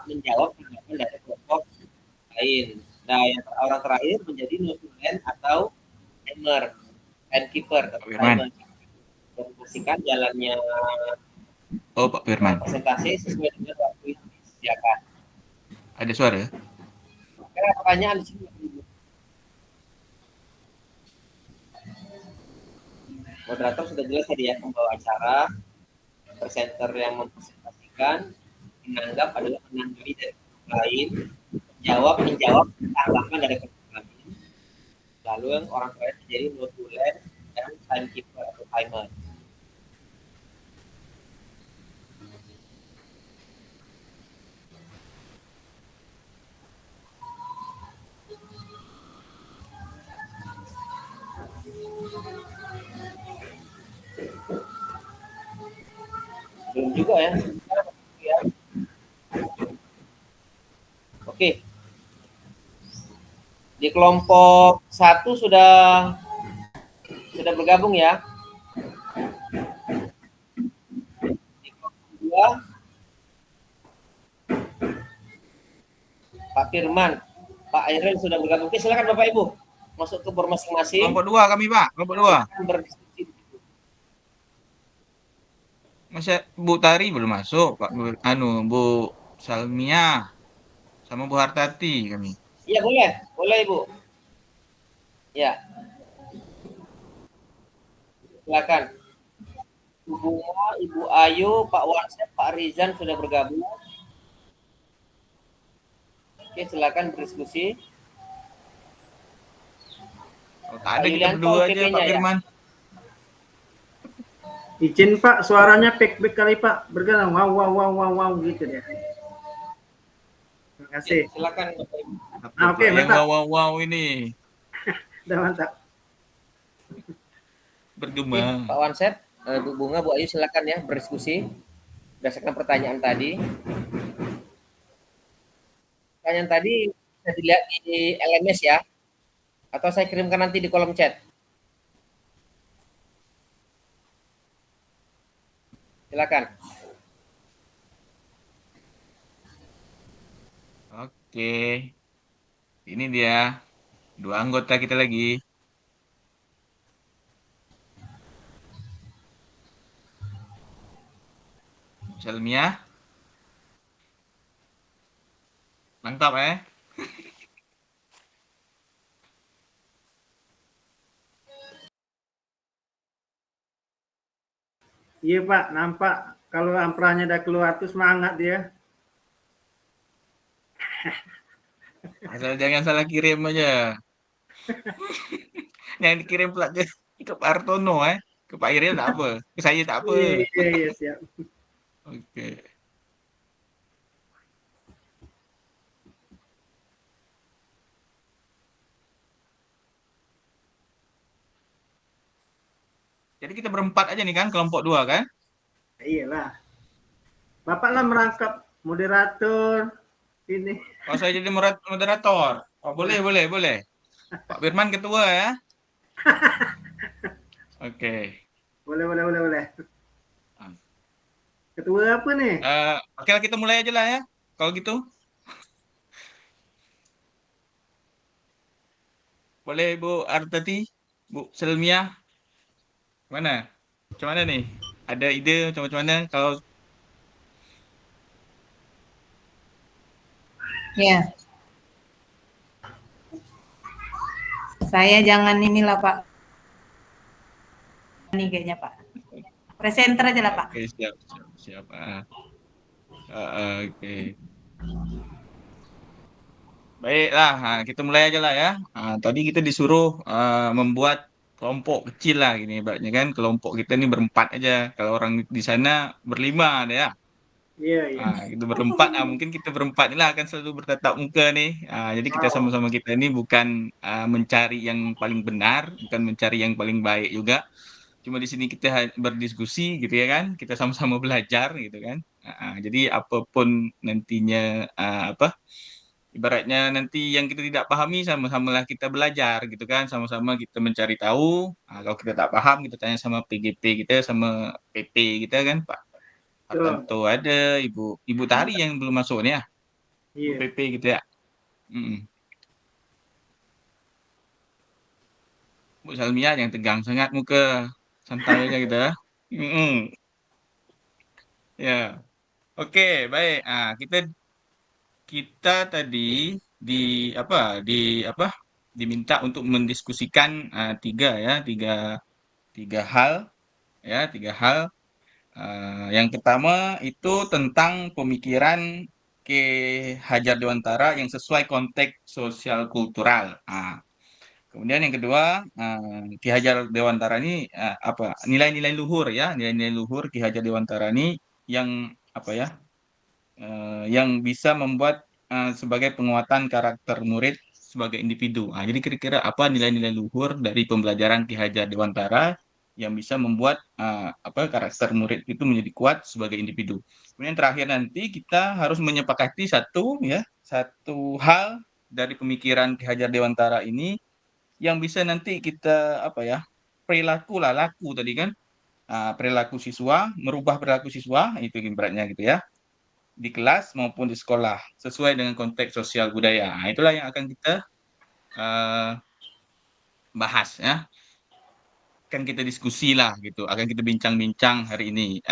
menjawab tanggapan dari kelompok lain. Nah, yang orang terakhir menjadi notulen atau timekeeper Pak atau Firman. timer, membersihkan jalannya Oh, Pak Firman. presentasi sesuai dengan waktu yang disediakan. Ada suara? Karena pertanyaan di sini, moderator sudah jelas tadi ya, membawa acara, presenter yang mempresentasikan, menanggap adalah menanggapi dari lain, menjawab tanggapan dari kelompok lain, lalu yang orang terakhir menjadi notulen dan timekeeper atau timer. Belum juga ya. Oke. Di kelompok 1 sudah bergabung ya. Di kelompok 2 Pak Firman, Pak Airel sudah bergabung. Oke, silakan Bapak Ibu masuk ke bor masing-masing. Kelompok 2 kami, Pak. Kelompok 2. Berdiskusi. Masa Bu Tari belum masuk, Pak Bu Salmia sama Bu Hartati kami. Iya, boleh Ibu. Ya, silakan. Ibu Bunga, Ibu Ayu, Pak Warsep, Pak Rizan sudah bergabung. Oke, silakan berdiskusi. Oh, tak ada kita Yulianto, berdua aja, Pak OTP-nya ya. Firman. Izin Pak, suaranya back kali Pak, bergerak wow gitu ya. Terima kasih. Ya, silakan Bapak Ibu. Oke, mantap. Wow ini. Udah mantap. Bergema. Oke, Pak Wansep, Bu Bunga, Bu Ayu silakan ya berdiskusi berdasarkan pertanyaan tadi. Pertanyaan tadi bisa dilihat di LMS ya, atau saya kirimkan nanti di kolom chat. Silakan. Oke. Ini dia. 2 anggota kita lagi. Salmia. Mantap ya. Iya Pak, nampak kalau ampranya udah keluar tuh semangat dia. Asal jangan salah kirim aja. Yang dikirim pula ke Pak Artono ke Pak Iril tak apa, ke saya tak apa. Iya siap. Oke. Jadi kita berempat aja nih kan, kelompok 2 kan? Iyalah. Bapak lah merangkap moderator ini. Oh, saya jadi moderator. Oh, boleh. Pak Firman ketua ya. Oke. Boleh. Ketua apa nih? Oke lah, kita mulai aja lah ya. Kalau gitu. Boleh Bu Artati, Bu Selmia. Mana? Macam mana nih? Ada ide macam mana kalau Ya, saya jangan inilah Pak. Ini kayaknya Pak. Presenter aja lah Pak. Oke, siap. Oke. Baiklah, kita mulai aja lah ya. Tadi kita disuruh membuat kelompok kecil lah gini, ibaratnya kan kelompok kita ini berempat aja. Kalau orang di sana berlima ada ya. Iya. Kita berempat, mungkin kita berempat inilah akan selalu bertatap muka nih. Jadi kita sama-sama kita ini bukan mencari yang paling benar, bukan mencari yang paling baik juga. Cuma di sini kita berdiskusi gitu ya kan, kita sama-sama belajar gitu kan. Jadi apapun nantinya apa ibaratnya nanti yang kita tidak pahami sama-samalah kita belajar gitu kan, sama-sama kita mencari tahu. Kalau kita tak paham kita tanya sama PGP kita, sama PP kita kan Pak. Hartanto ada, Ibu Tari yang belum masuk nih ya, Iya. PP gitu ya. Bu Salmia yang tegang sangat muka, santai aja gitu ya. Ya, oke, baik. Kita kita tadi diminta untuk mendiskusikan tiga hal ya, tiga hal. Yang pertama itu tentang pemikiran Ki Hajar Dewantara yang sesuai konteks sosial kultural. Kemudian yang kedua, Ki Hajar Dewantara ini nilai-nilai luhur ya, nilai-nilai luhur Ki Hajar Dewantara ini yang yang bisa membuat sebagai penguatan karakter murid sebagai individu. Jadi kira-kira apa nilai-nilai luhur dari pembelajaran Ki Hajar Dewantara yang bisa membuat karakter murid itu menjadi kuat sebagai individu. Kemudian terakhir nanti kita harus menyepakati satu hal dari pemikiran Ki Hajar Dewantara ini yang bisa nanti kita laku tadi kan, perilaku siswa, merubah perilaku siswa itu ibaratnya gitu ya, di kelas maupun di sekolah sesuai dengan konteks sosial budaya. Itulah yang akan kita bahas ya. Kan kita diskusi lah gitu, akan kita bincang-bincang hari ini.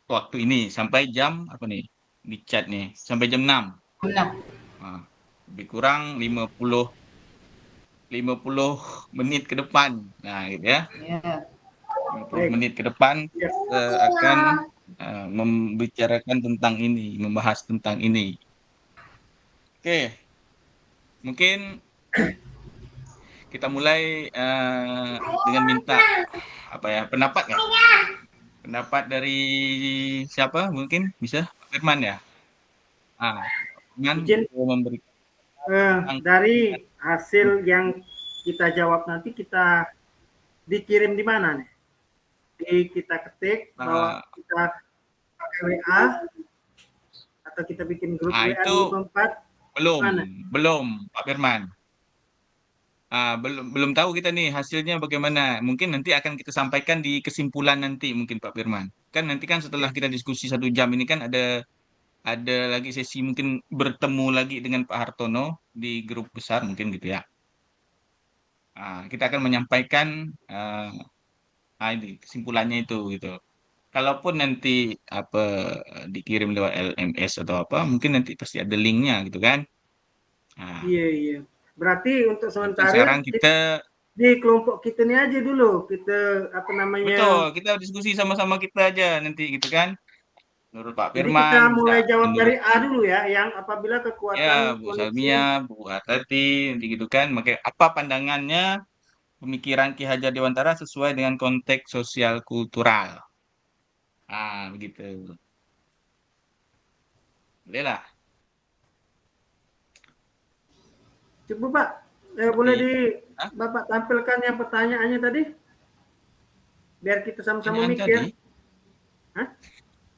Waktu ini sampai jam apa nih? Di chat nih, sampai jam 6. Lebih kurang 50 menit ke depan. Nah, gitu ya. 50 menit ke depan kita akan membicarakan tentang ini, membahas tentang ini. Oke, mungkin kita mulai dengan minta pendapat ya? Pendapat dari siapa? Mungkin bisa Firman ya? Firman memberikan dari hasil yang kita jawab nanti kita dikirim di mana nih? Kita ketik bahwa kita pakai WA atau kita bikin grup WA itu 24? belum Pak Firman. Belum tahu kita nih hasilnya bagaimana. Mungkin nanti akan kita sampaikan di kesimpulan nanti mungkin Pak Firman. Kan nanti kan setelah kita diskusi 1 jam ini kan ada lagi sesi mungkin bertemu lagi dengan Pak Hartono di grup besar mungkin gitu ya. Kita akan menyampaikan ini kesimpulannya itu gitu. Kalaupun nanti dikirim lewat LMS atau mungkin nanti pasti ada linknya gitu kan. Iya. Berarti untuk sementara sekarang kita di kelompok kita ini aja dulu kita Betul, kita diskusi sama-sama kita aja nanti gitu kan. Menurut Pak Jadi Firman, kita mulai jawab dari A dulu ya, yang apabila kekuatan Bu Salmia, Bu Atati, nanti gitu kan. Makanya apa pandangannya pemikiran Ki Hajar Dewantara sesuai dengan konteks sosial kultural. Begitu. Boleh lah. Coba Pak, boleh Bapak tampilkan yang pertanyaannya tadi? Biar kita sama-sama mikir.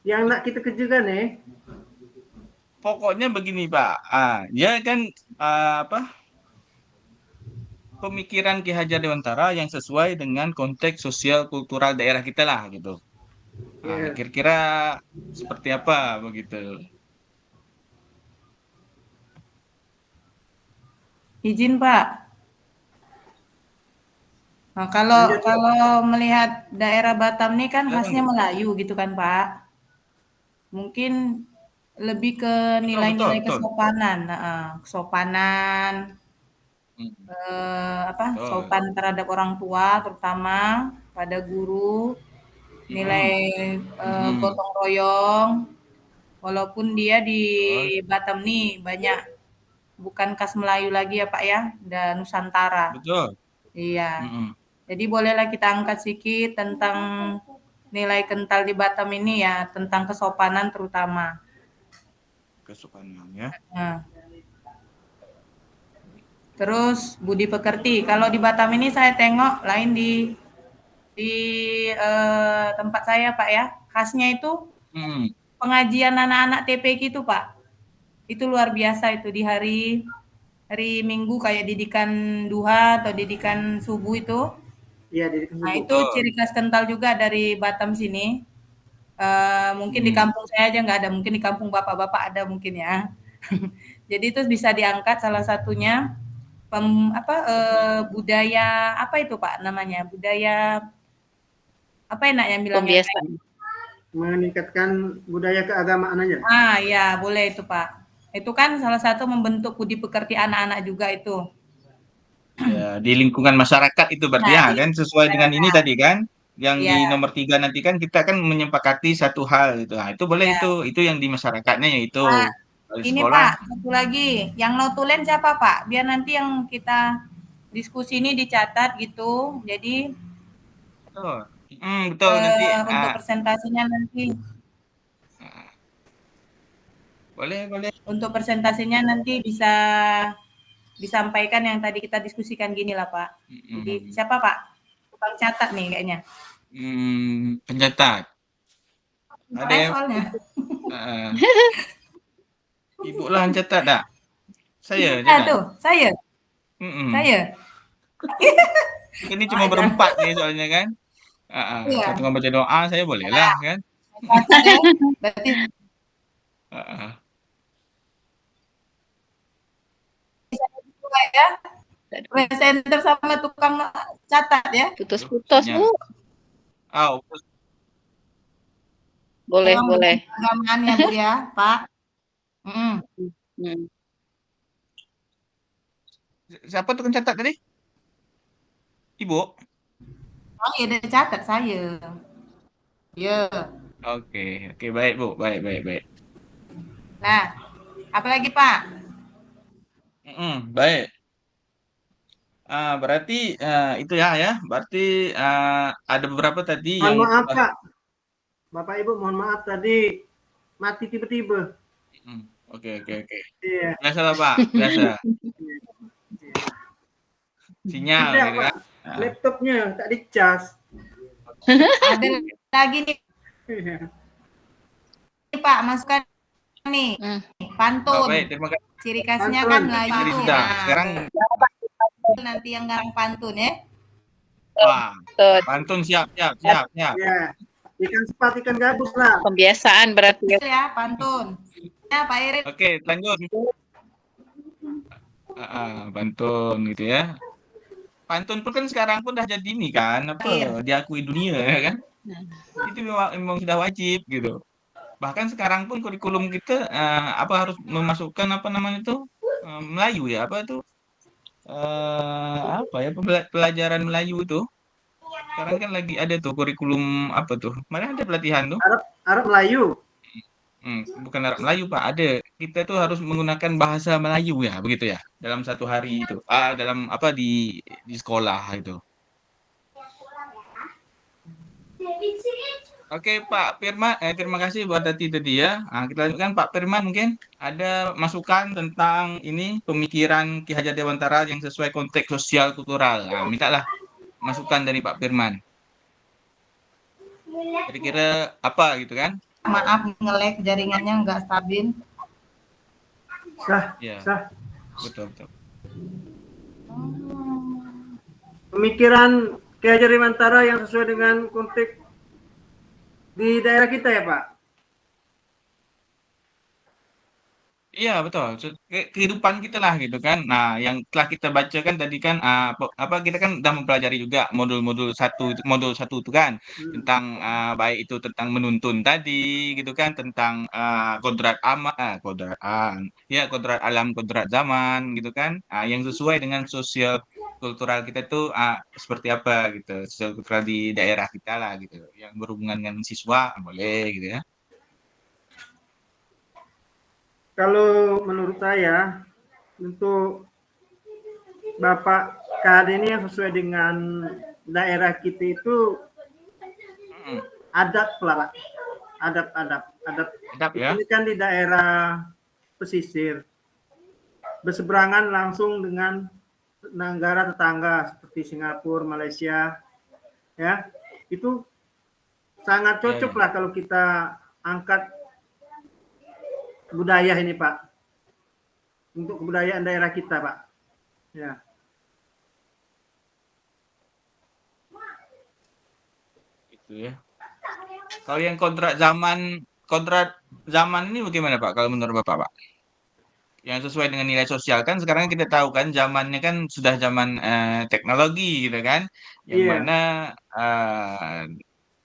Yang nak kita kerjakan Pokoknya begini Pak, ya kan pemikiran Ki Hajar Dewantara yang sesuai dengan konteks sosial kultural daerah kita lah gitu. Kira-kira seperti apa begitu? Izin Pak. Nah, kalau melihat daerah Batam ini kan khasnya Melayu gitu kan Pak. Mungkin lebih ke nilai-nilai kesopanan, kesopanan, sopan terhadap orang tua terutama pada guru, nilai gotong royong, walaupun dia di Batam nih banyak bukan khas Melayu lagi ya Pak ya, dan Nusantara. Betul. Iya. Jadi bolehlah kita angkat sedikit tentang nilai kental di Batam ini ya, tentang kesopanan terutama. Kesopanan ya. Terus budi pekerti. Kalau di Batam ini saya tengok lain di tempat saya Pak ya, khasnya itu pengajian anak-anak TPK itu Pak. Itu luar biasa itu di hari Minggu kayak didikan duha atau didikan subuh itu. Iya, didikan subuh. Nah, itu ciri khas kental juga dari Batam sini. Mungkin di kampung saya aja nggak ada, mungkin di kampung bapak-bapak ada mungkin ya. Jadi itu bisa diangkat salah satunya budaya apa itu Pak namanya? Budaya apa enaknya bilangnya? Pembiasaan. Meningkatkan budaya keagamaan aja. Ah, ya boleh itu Pak. Itu kan salah satu membentuk budi pekerti anak-anak juga itu. Ya, di lingkungan masyarakat itu berarti Nah, ya kan sesuai dengan ini tadi kan. Yang di ya, nomor 3 nanti kan kita kan menyepakati satu hal gitu. Nah, itu boleh ya. itu yang di masyarakatnya yaitu Pak, kalau di ini sekolah. Pak, satu lagi. Yang notulen siapa Pak? Biar nanti yang kita diskusi ini dicatat gitu. Jadi Betul. Betul nanti untuk presentasinya nanti, boleh. untuk presentasinya nanti bisa disampaikan yang tadi kita diskusikan gini lah Pak. Jadi siapa Pak? Tukang catat nih kayaknya. Pencatat. Ada Saya yang soalnya. Ibu lah yang catat dah. Saya Ah, tuh, saya. Saya. Ini cuma berempat nih soalnya kan. Iya. Kalau tengah baca doa saya boleh lah kan. Catat ya. Berarti juga ya. Presenter sama tukang catat ya. Putus-putus, Bu. Oh, Boleh. Agamaan ya Bu ya, Pak. Siapa tuh catat tadi? Ibu? Oh iya, udah catat saya. Ya. Oke, baik Bu, baik. Nah, apalagi Pak? Baik. Berarti itu ya. Berarti ada beberapa tadi Mohon yang maaf Pak, Bapak Ibu mohon maaf tadi mati tiba-tiba. Oke. Iya. Biasa lah Pak, biasa. Sinyal Tidak, gitu Pak. kan. Laptopnya tak dicas. Ada lagi nih Pak, masukkan nih. Pantun. Baik, terima kasih. Ciri khasnya kan Melayu. Jadi sudah. Sekarang nanti yang ngarang pantun ya. wah, pantun siap. Ya, ikan sepat ikan gabus lah. Pembiasaan berarti Ya, pantun. Ya, Pak Irin. Oke, lanjut. Pantun gitu ya. Pantun pun kan sekarang pun udah jadi ini kan, diakui dunia ya kan. Itu memang sudah wajib gitu. Bahkan sekarang pun kurikulum kita harus memasukkan apa namanya itu Melayu ya, apa itu pelajaran Melayu itu. Sekarang kan lagi ada tuh kurikulum apa tuh? Mana ada pelatihan tuh? Arab Melayu. Bukan Arab Melayu Pak, ada. Kita tuh harus menggunakan bahasa Melayu ya, begitu ya. Dalam satu hari itu, dalam apa di sekolah itu. Oke Pak Firman, terima kasih buat tadi ya. Kita lanjutkan Pak Firman, mungkin ada masukan tentang ini pemikiran Ki Hajar Dewantara yang sesuai konteks sosial kultural. Mintalah masukan dari Pak Firman. Kira-kira apa gitu kan? Maaf nge-lag jaringannya nggak stabil. Sah. Betul. Pemikiran Ki Hajar Dewantara yang sesuai dengan konteks di daerah kita ya Pak? Iya betul, kehidupan kita lah gitu kan. Nah, yang telah kita baca kan tadi kan kita kan udah mempelajari juga modul satu itu kan tentang baik itu tentang menuntun tadi gitu kan, tentang kodrat alam, kodrat zaman gitu kan. Yang sesuai dengan sosial kultural kita tuh seperti apa gitu, sosial kultural di daerah kita lah gitu. Yang berhubungan dengan siswa boleh gitu ya. Kalau menurut saya, untuk Bapak KD ini yang sesuai dengan daerah kita itu adat lah, adat ya. Ini kan di daerah pesisir, berseberangan langsung dengan negara tetangga seperti Singapura, Malaysia, ya itu sangat cocok lah kalau kita angkat budaya ini Pak, untuk kebudayaan daerah kita Pak. Ya. Itu ya. Kalau yang kontrak zaman ini bagaimana Pak? Kalau menurut Bapak, Pak? Yang sesuai dengan nilai sosial kan sekarang kita tahu kan zamannya kan sudah zaman teknologi gitu kan, yang Iya, mana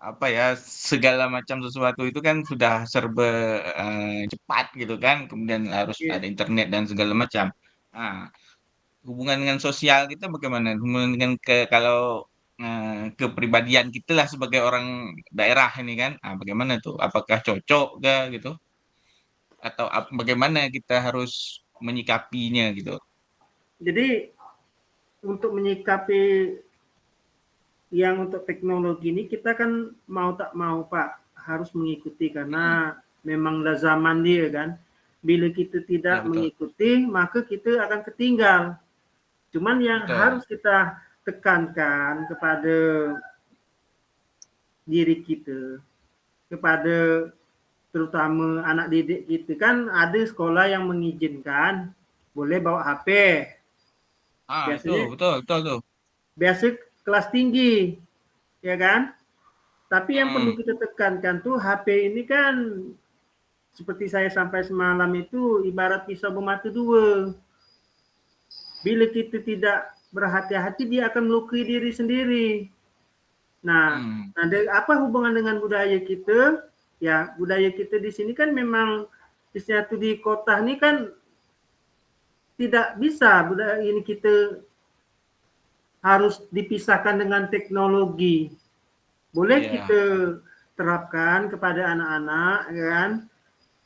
apa ya segala macam sesuatu itu kan sudah serba cepat gitu kan, kemudian harus iya. ada internet dan segala macam. Nah, hubungan dengan sosial kita bagaimana? Hubungan dengan kalau kepribadian kita lah sebagai orang daerah ini kan, bagaimana tuh? Apakah cocok gak gitu? Atau bagaimana kita harus menyikapinya gitu? Jadi untuk menyikapi yang untuk teknologi ini kita kan mau tak mau Pak harus mengikuti karena memanglah zaman dia kan. Bila kita Ya tidak betul, mengikuti maka kita akan ketinggal. Cuman yang betul. harus kita tekankan kepada diri kita, kepada terutama anak didik kita kan ada sekolah yang mengizinkan boleh bawa HP. Itu Biasanya betul, betul tuh. biasa kelas tinggi, ya kan? Tapi yang perlu Mm, kita tekankan tuh HP ini kan seperti saya sampai semalam itu ibarat pisau bermata dua. Bila kita tidak berhati-hati dia akan melukai diri sendiri. Nah, mm. ada apa hubungan dengan budaya kita? Ya, budaya kita di sini kan memang istilah di kota ini kan tidak bisa budaya ini kita harus dipisahkan dengan teknologi. Boleh Iya, kita terapkan kepada anak-anak, ya kan?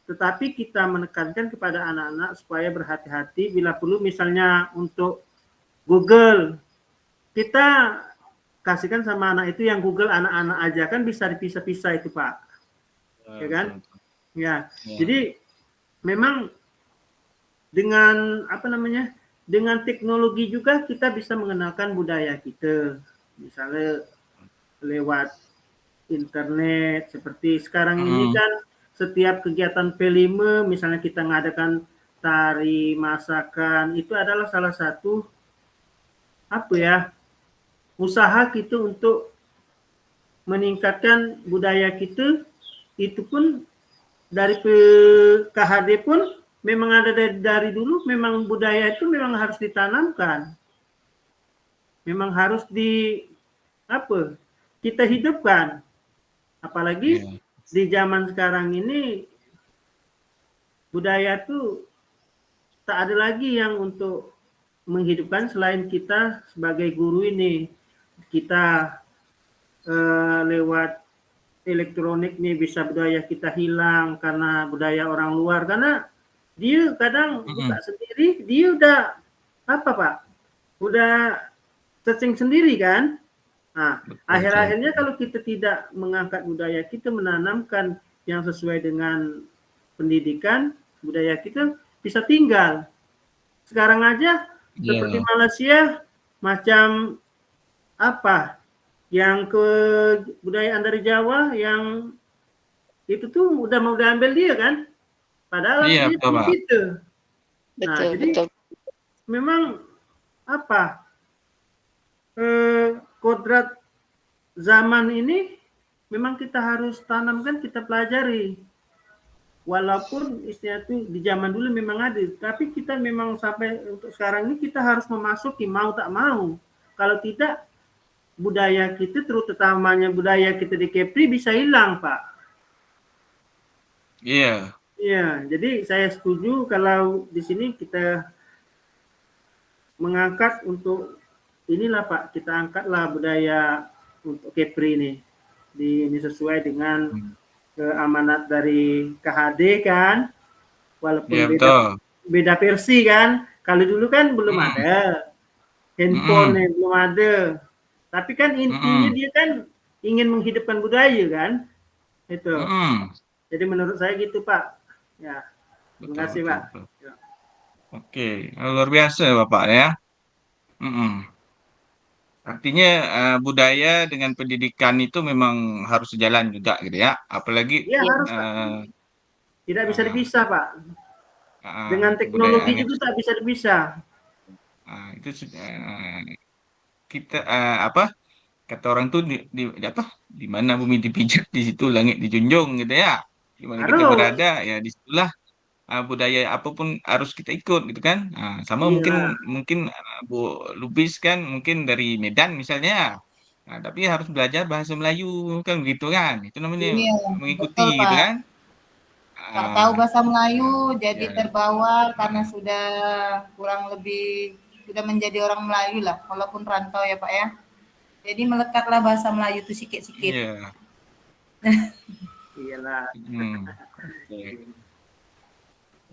Tetapi kita menekankan kepada anak-anak supaya berhati-hati bila perlu misalnya untuk Google, kita kasihkan sama anak itu yang Google anak-anak aja kan bisa dipisah-pisah itu Pak, ya kan? betul, betul. Ya, Iya, jadi memang dengan apa namanya dengan teknologi juga kita bisa mengenalkan budaya kita, misalnya lewat internet seperti sekarang ini mm, kan setiap kegiatan P5 misalnya kita mengadakan tari masakan itu adalah salah satu apa ya usaha kita untuk meningkatkan budaya kita itu pun dari KHD pun memang ada dari dulu memang budaya itu memang harus ditanamkan memang harus di apa kita hidupkan apalagi iya, di zaman sekarang ini budaya itu tak ada lagi yang untuk menghidupkan selain kita sebagai guru ini kita lewat elektronik nih bisa budaya kita hilang karena budaya orang luar karena dia kadang mm, buka sendiri dia udah apa Pak udah searching sendiri kan nah betul, betul. akhir-akhirnya kalau kita tidak mengangkat budaya kita menanamkan yang sesuai dengan pendidikan budaya kita bisa tinggal sekarang aja seperti Iya, Malaysia macam apa yang ke budayaan dari Jawa yang itu tuh udah mau diambil dia kan padahal iya aslinya betul punya Pak. kita nah Betul, jadi betul. memang apa kodrat zaman ini memang kita harus tanamkan kita pelajari walaupun istilah itu di zaman dulu memang ada tapi kita memang sampai untuk sekarang ini kita harus memasuki mau tak mau kalau tidak budaya kita terutamanya budaya kita di Kepri bisa hilang Pak Iya, iya jadi saya setuju kalau di sini kita mengangkat untuk inilah Pak kita angkatlah budaya untuk Kepri ini sesuai dengan mm, amanat dari KHD kan walaupun iya beda betul. beda versi kan kalau dulu kan belum Mm, ada handphone mm, yang belum ada tapi kan intinya mm, dia kan ingin menghidupkan budaya kan itu mm. jadi menurut saya gitu Pak ya terima Betul, kasih betul, Pak betul. ya. Oke, luar biasa Bapak ya. Mm. Artinya budaya dengan pendidikan itu memang harus sejalan juga gitu ya. Apalagi Ya Iya. harus Pak uh, tidak bisa uh, dipisah Pak dengan teknologi kebudayaan juga tak bisa dipisah itu kita apa? kata orang tuh di apa? Di mana bumi dipijak, di situ langit dijunjung gitu ya. Di mana kita Harus. berada, ya disitulah budaya apapun harus kita ikut gitu kan. Nah, sama Iya. mungkin Bu Lubis kan mungkin dari Medan misalnya. Nah, tapi harus belajar bahasa Melayu kan gitu kan. Itu namanya Iya, betul mengikuti gitu Pak. kan. Tak tahu Ah, bahasa Melayu, jadi ya. terbawa karena Ah, sudah kurang lebih sudah menjadi orang Melayu lah, walaupun rantau ya Pak ya. Jadi melekatlah bahasa Melayu itu sikit-sikit. iya. Iyalah. Oke.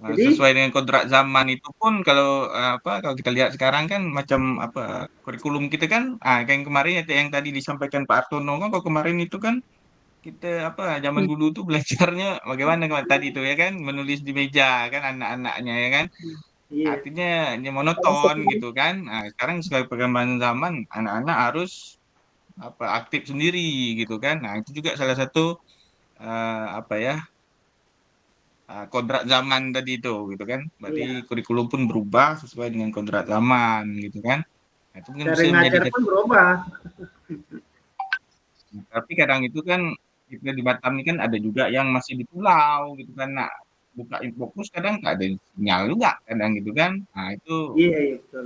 Nah, Jadi sesuai dengan kontrak zaman itu pun kalau kita lihat sekarang kan macam apa kurikulum kita kan kayak yang kemarin yang tadi disampaikan Pak Artono kan kalau kemarin itu kan kita zaman dulu tuh belajarnya bagaimana kemarin tadi itu ya kan menulis di meja kan anak-anaknya ya kan iya. artinya ini monoton gitu kan. Nah, sekarang sesuai perkembangan zaman anak-anak harus aktif sendiri gitu kan. Nah, itu juga salah satu apa ya kontrak zaman tadi itu gitu kan. Berarti Iya. kurikulum pun berubah sesuai dengan kontrak zaman gitu kan. Nah, itu mungkin Cara bisa ngajar menjadi pun berubah. tapi kadang itu kan kita di Batam ini kan ada juga yang masih di pulau gitu kan. Nah, buka infokus kadang nggak ada sinyal juga kadang gitu kan. Nah, itu Iya, iya betul.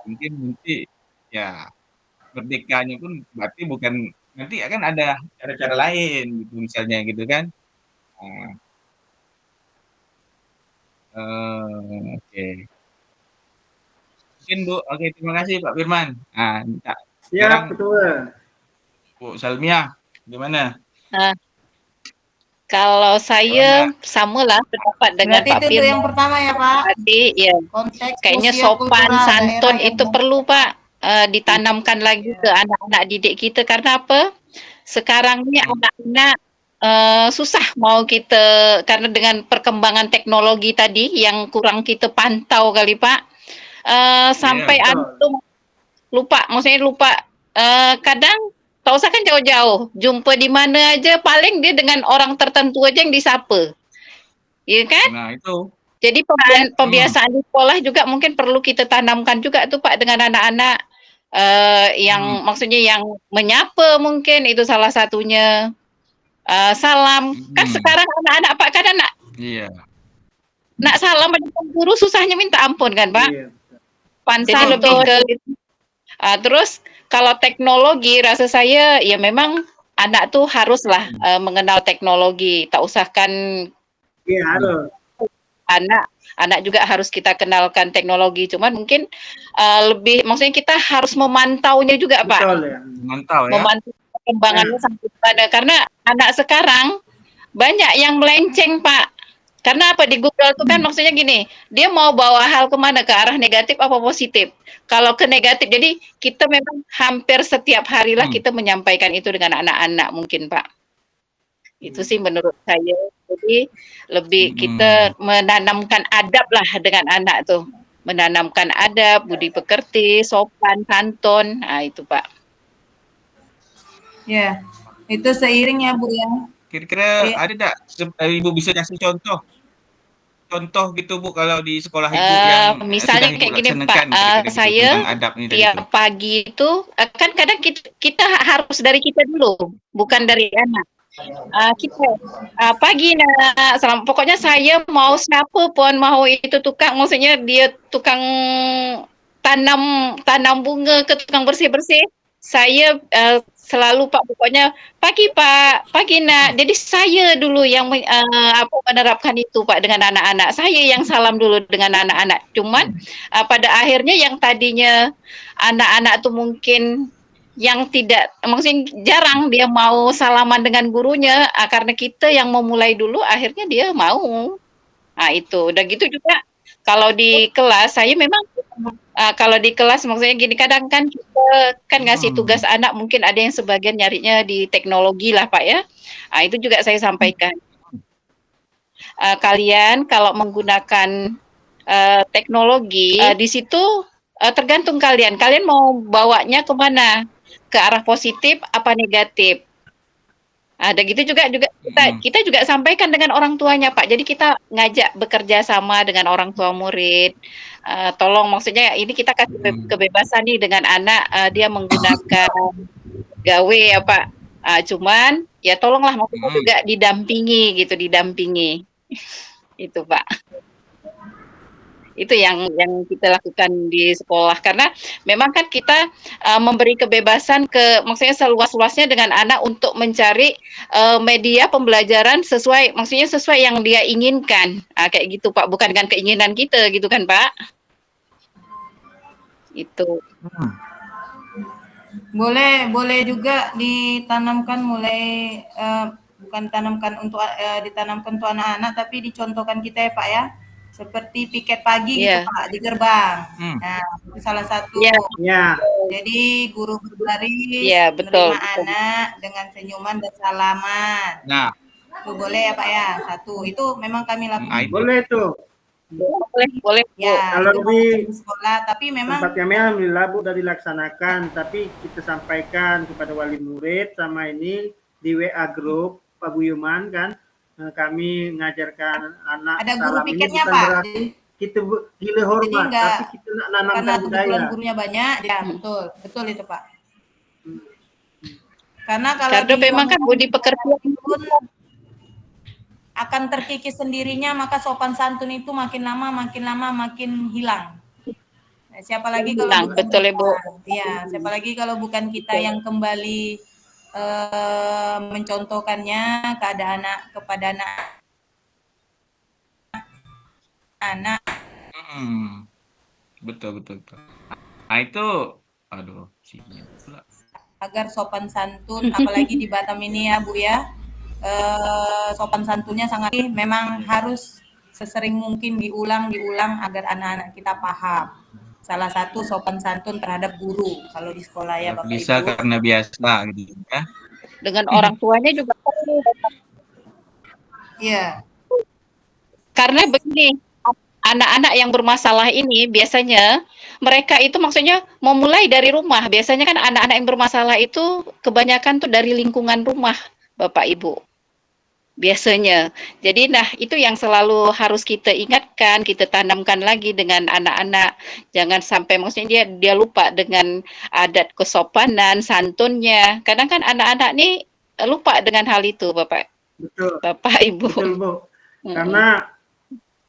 mungkin nanti ya merdekanya pun berarti bukan nanti akan ada cara-cara lain gitu misalnya gitu kan. Nah, oke. Mungkin Bu, oke terima kasih Pak Firman. Nah, minta sekarang Siap, betul. Bu Salmiah, gimana? Nah, kalau saya Gimana? sama lah pendapat dengan Berarti Pak itu untuk yang Firman pertama ya Pak, tadi, ya konteks kayaknya sopan, sosiokultural santun daerah yang itu perlu Pak ditanamkan lagi ya. ke anak-anak didik kita karena apa? Sekarang ini anak-anak susah mau kita karena dengan perkembangan teknologi tadi yang kurang kita pantau kali Pak. Sampai Iya. anak tuh maksudnya lupa kadang tak usah kan jauh-jauh, jumpa di mana aja paling dia dengan orang tertentu aja yang disapa. Iya kan? Nah, itu. Jadi pembiasaan di sekolah juga mungkin perlu kita tanamkan juga tuh Pak dengan anak-anak yang maksudnya yang menyapa mungkin itu salah satunya. Salam. Kan sekarang anak-anak Pak kadang Iya. nak salam dengan guru susahnya minta ampun kan Pak? Iya. Jadi lebih ke terus kalau teknologi rasa saya ya memang anak tuh haruslah mengenal teknologi. Tak usahkan Iya, harus. anak juga harus kita kenalkan teknologi. Cuman mungkin lebih maksudnya kita harus memantaunya juga Pak. Betul ya. Memantau ya. Memantau perkembangannya sampai mana. Karena anak sekarang banyak yang melenceng Pak. Karena apa di Google itu kan maksudnya gini, dia mau bawa hal kemana, ke arah negatif apa positif. Kalau ke negatif, jadi kita memang hampir setiap harilah kita menyampaikan itu dengan anak-anak mungkin Pak. Itu sih menurut saya. Jadi lebih kita menanamkan adab lah dengan anak tuh. Menanamkan adab, budi pekerti, sopan, santun. Nah itu Pak. Ya, itu seiring ya Bu ya. Kira-kira ada tak Ibu bisa kasih contoh gitu Bu kalau di sekolah Ibu yang misalnya sudah Ibu kayak gini laksanakan Pak, saya tentang adab ini tiap pagi itu kan kadang kita harus dari kita dulu, bukan dari anak. Kita pagi pokoknya saya mau siapa pun, mau itu tukang, maksudnya dia tukang tanam bunga ke tukang bersih-bersih, saya selalu Pak pokoknya pagi Pak, pagi Nak. Jadi saya dulu yang menerapkan itu Pak dengan anak-anak. Saya yang salam dulu dengan anak-anak. Cuman pada akhirnya yang tadinya anak-anak tuh mungkin yang tidak, maksudnya jarang dia mau salaman dengan gurunya, karena kita yang memulai dulu, akhirnya dia mau. Nah itu, udah gitu juga kalau di kelas, saya memang kalau di kelas maksudnya gini, kadang kan kita kan ngasih tugas anak, mungkin ada yang sebagian nyarinya di teknologi lah Pak ya. Nah itu juga saya sampaikan. Kalian kalau menggunakan teknologi, di situ tergantung kalian mau bawanya kemana, ke arah positif apa negatif. Ada gitu juga kita juga sampaikan dengan orang tuanya Pak. Jadi kita ngajak bekerja sama dengan orang tua murid. Tolong maksudnya ini kita kasih kebebasan nih dengan anak, dia menggunakan gawe ya Pak. Cuman ya tolonglah maksudnya juga didampingi gitu, didampingi. Itu Pak. Itu yang kita lakukan di sekolah karena memang kan kita memberi kebebasan maksudnya seluas-luasnya dengan anak untuk mencari media pembelajaran maksudnya sesuai yang dia inginkan. Kayak gitu Pak, bukan dengan keinginan kita gitu kan Pak. Itu. Boleh juga ditanamkan bukan ditanamkan untuk anak-anak tapi dicontohkan kita ya Pak ya. Seperti piket pagi gitu Pak di gerbang. Nah, itu salah satu. Jadi guru berbaris menerima anak dengan senyuman dan salaman. Nah, itu boleh ya Pak ya. Satu, itu memang kami lakukan. Boleh tuh. Boleh. Ya, kalau di sekolah, tapi memang tempat kami alhamdulillah Bu sudah dilaksanakan, tapi kita sampaikan kepada wali murid sama ini di WA grup paguyuman kan. Kami mengajarkan anak ada guru piketnya bukan Pak. Berarti kita gila hormat, tapi kita nak nanamkan budaya. Gurunya banyak, ya betul itu Pak. Karena kalau memang kan budi pekerjaan pun akan terkikis sendirinya, maka sopan santun itu makin lama makin hilang. Siapa lagi kalau betul Ibu. Ya, siapa lagi kalau bukan kita yang kembali mencontohkannya kepada anak. Betul. Nah itu, aduh, agar sopan santun, apalagi di Batam ini ya Bu ya, sopan santunnya sangat memang harus sesering mungkin diulang agar anak-anak kita paham. Salah satu sopan santun terhadap guru kalau di sekolah ya Bapak bisa Ibu. Karena biasa gitu ya. Dengan orang tuanya juga perlu. Iya. Karena begini, anak-anak yang bermasalah ini biasanya mereka itu maksudnya memulai dari rumah. Biasanya kan anak-anak yang bermasalah itu kebanyakan tuh dari lingkungan rumah, Bapak Ibu. Biasanya. Jadi itu yang selalu harus kita ingatkan, kita tanamkan lagi dengan anak-anak. Jangan sampai maksudnya dia lupa dengan adat kesopanan, santunnya. Kadang kan anak-anak nih lupa dengan hal itu, Bapak. Betul. Bapak Ibu. Betul, Bu. Karena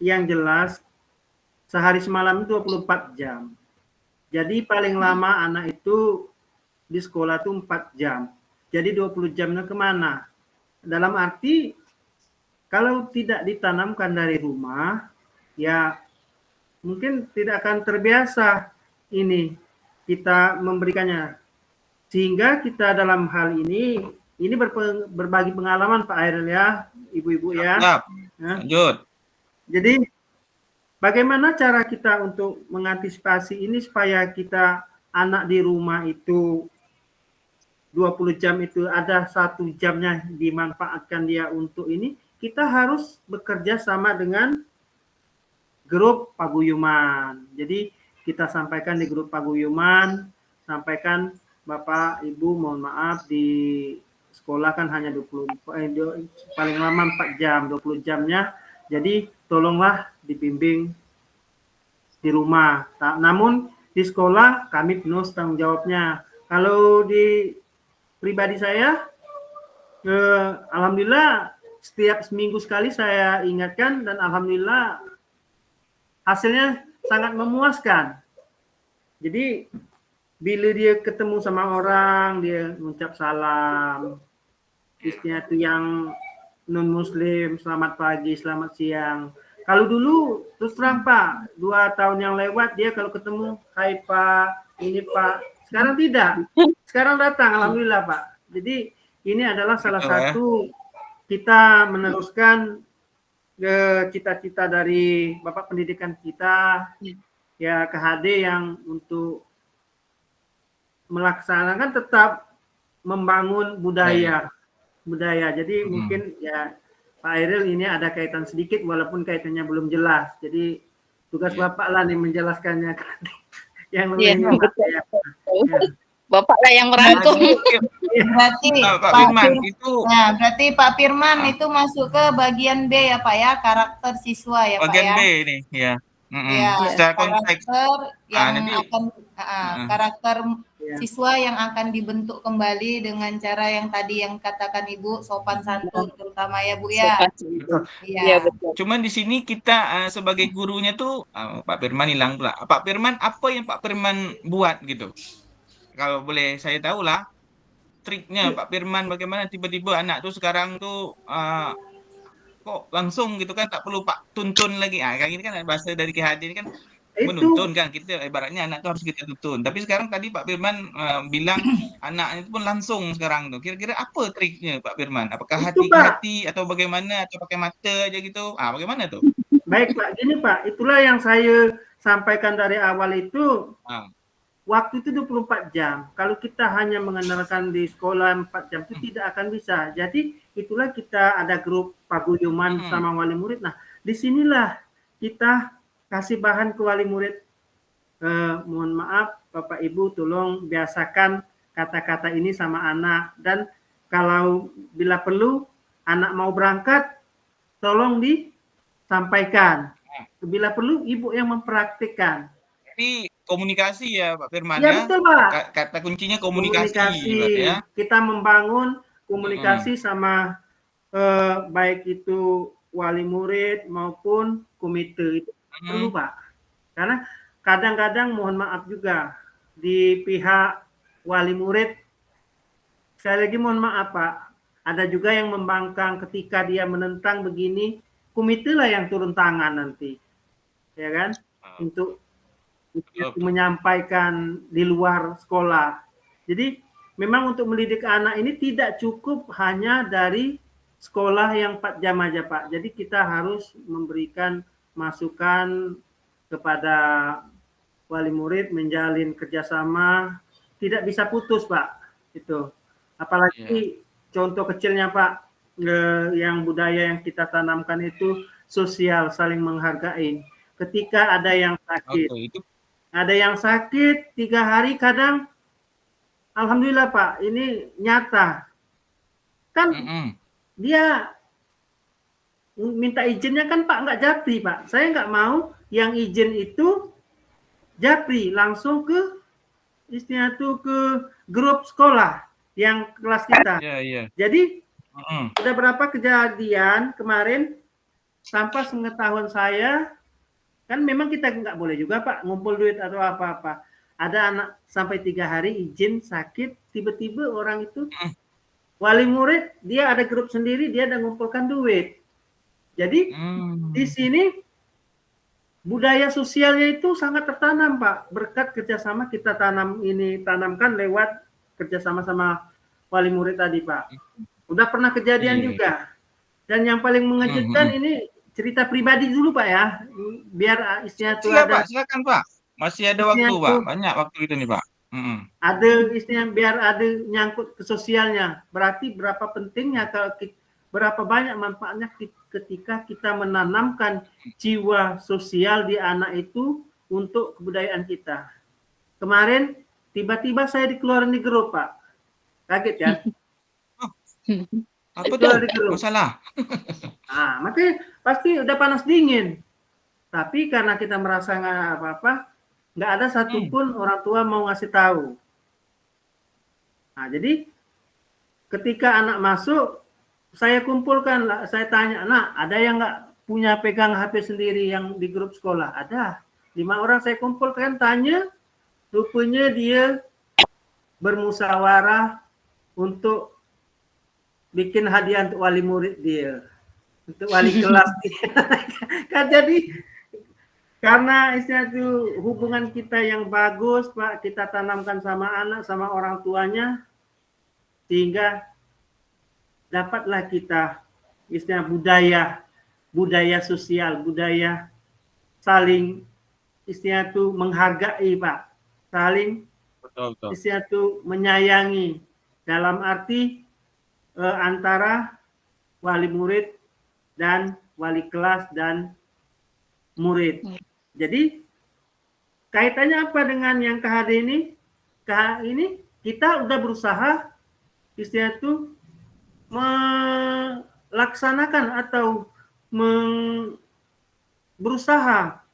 yang jelas sehari semalam itu 24 jam. Jadi paling lama anak itu di sekolah itu 4 jam. Jadi 20 jamnya kemana? Dalam arti kalau tidak ditanamkan dari rumah, ya mungkin tidak akan terbiasa ini kita memberikannya. Sehingga kita dalam hal ini berbagi pengalaman Pak Airil ya, Ibu-ibu ya. Lanjut. Jadi bagaimana cara kita untuk mengantisipasi ini supaya kita anak di rumah itu 20 jam itu ada 1 jamnya dimanfaatkan dia untuk ini, kita harus bekerja sama dengan grup paguyuman. Jadi kita sampaikan di grup paguyuman, sampaikan Bapak Ibu mohon maaf di sekolah kan hanya paling lama 4 jam, 20 jamnya. Jadi tolonglah dibimbing di rumah. Namun di sekolah kami penuh tanggung jawabnya. Kalau di pribadi saya, alhamdulillah setiap seminggu sekali saya ingatkan dan alhamdulillah hasilnya sangat memuaskan. Jadi bila dia ketemu sama orang, dia mengucap salam. Istilah itu yang non muslim, selamat pagi, selamat siang. Kalau dulu terus terang Pak, 2 tahun yang lewat dia kalau ketemu, hai Pak, ini Pak. Sekarang tidak. Sekarang datang, alhamdulillah Pak. Jadi ini adalah salah satu kita meneruskan cita-cita dari Bapak Pendidikan kita, ya KHD yang untuk melaksanakan tetap membangun budaya. Jadi mungkin ya Pak Airil ini ada kaitan sedikit walaupun kaitannya belum jelas. Jadi tugas Bapak lah nih menjelaskannya. Yang lebih ya. Bapak lah yang merangkum. Berarti Pak Firman itu. Nah, berarti Pak Firman itu masuk ke bagian B ya Pak ya, karakter siswa ya Pak ya. Bagian B ini ya. Ya, Secara konteks karakter yang nanti, akan karakter siswa yang akan dibentuk kembali dengan cara yang tadi yang katakan Ibu, sopan santun terutama ya Bu ya. Betul. Iya Iya. betul. Cuman di sini kita sebagai gurunya tuh Pak Firman hilang pula. Pak Firman, apa yang Pak Firman buat gitu? Kalau boleh saya tahu lah triknya Pak Firman, bagaimana tiba-tiba anak tuh sekarang tuh kok langsung gitu kan, tak perlu Pak tuntun lagi. Kayak gini kan bahasa dari KHD ini kan Itu menuntun kan, kita ibaratnya anak tuh harus kita tuntun. Tapi sekarang tadi Pak Firman bilang anaknya itu pun langsung sekarang tuh. Kira-kira apa triknya Pak Firman? Apakah Itu, hati ke Pak. hati atau bagaimana, atau pakai mata aja gitu? Bagaimana tuh? baik Pak, gini Pak, itulah yang saya sampaikan dari awal itu. Ah, Waktu itu 24 jam. Kalau kita hanya mengandalkan di sekolah 4 jam itu tidak akan bisa. Jadi itulah kita ada grup paguyuban sama wali murid. Nah, disinilah kita kasih bahan ke wali murid. Mohon maaf Bapak Ibu, tolong biasakan kata-kata ini sama anak. Dan kalau bila perlu anak mau berangkat, tolong disampaikan. Bila perlu ibu yang mempraktikkan. Jadi komunikasi ya Pak Firman Ya ya. betul Pak. Kata kuncinya komunikasi, Pak, ya. Kita membangun komunikasi sama baik itu wali murid maupun komite itu perlu Pak. Karena kadang-kadang mohon maaf juga di pihak wali murid, sekali lagi mohon maaf Pak, ada juga yang membangkang ketika dia menentang begini, komite lah yang turun tangan nanti, ya kan, untuk menyampaikan di luar sekolah. Jadi memang untuk mendidik anak ini tidak cukup hanya dari sekolah yang 4 jam aja Pak. Jadi kita harus memberikan masukan kepada wali murid, menjalin kerjasama, tidak bisa putus Pak. Itu. Apalagi contoh kecilnya Pak, yang budaya yang kita tanamkan itu sosial, saling menghargai. Ketika ada yang sakit, ada yang sakit 3 hari kadang, alhamdulillah Pak, ini nyata. Kan dia minta izinnya kan Pak nggak japri Pak. Saya nggak mau yang izin itu japri, langsung ke istilahnya tuh ke grup sekolah yang kelas kita. Jadi ada berapa kejadian kemarin tanpa sepengetahuan saya. Kan memang kita nggak boleh juga Pak ngumpul duit atau apa-apa. Ada anak sampai 3 hari izin sakit, tiba-tiba orang itu wali murid, dia ada grup sendiri, dia ada ngumpulkan duit. Jadi di sini budaya sosialnya itu sangat tertanam Pak. Berkat kerjasama kita tanamkan lewat kerjasama sama wali murid tadi Pak. Udah pernah kejadian juga. Dan yang paling mengejutkan ini cerita pribadi dulu Pak ya, biar istilah itu ada. Pak, silakan Pak. Masih ada waktu Pak, banyak waktu itu nih Pak. Ada istilah biar ada nyangkut ke sosialnya. Berarti berapa pentingnya, berapa banyak manfaatnya ketika kita menanamkan jiwa sosial di anak itu untuk kebudayaan kita. Kemarin tiba-tiba saya dikeluarin di grup Pak, kaget ya. Apa tuh masalah? Makanya pasti udah panas dingin. Tapi karena kita merasa nggak apa-apa, nggak ada satupun orang tua mau ngasih tahu. Nah, jadi ketika anak masuk, saya kumpulkan, saya tanya, nah ada yang nggak punya pegang HP sendiri yang di grup sekolah? Ada. 5 orang saya kumpulkan, tanya, rupanya dia bermusyawarah untuk bikin hadiah untuk wali murid dia, untuk wali kelas dia. Kan jadi karena istilah itu hubungan kita yang bagus Pak, kita tanamkan sama anak, sama orang tuanya, sehingga dapatlah kita istilah budaya sosial, budaya saling istilah itu menghargai Pak, saling istilah itu menyayangi, dalam arti antara wali murid dan wali kelas dan murid. Jadi kaitannya apa dengan yang KHD ini? Ini kita udah berusaha istilah itu melaksanakan atau berusaha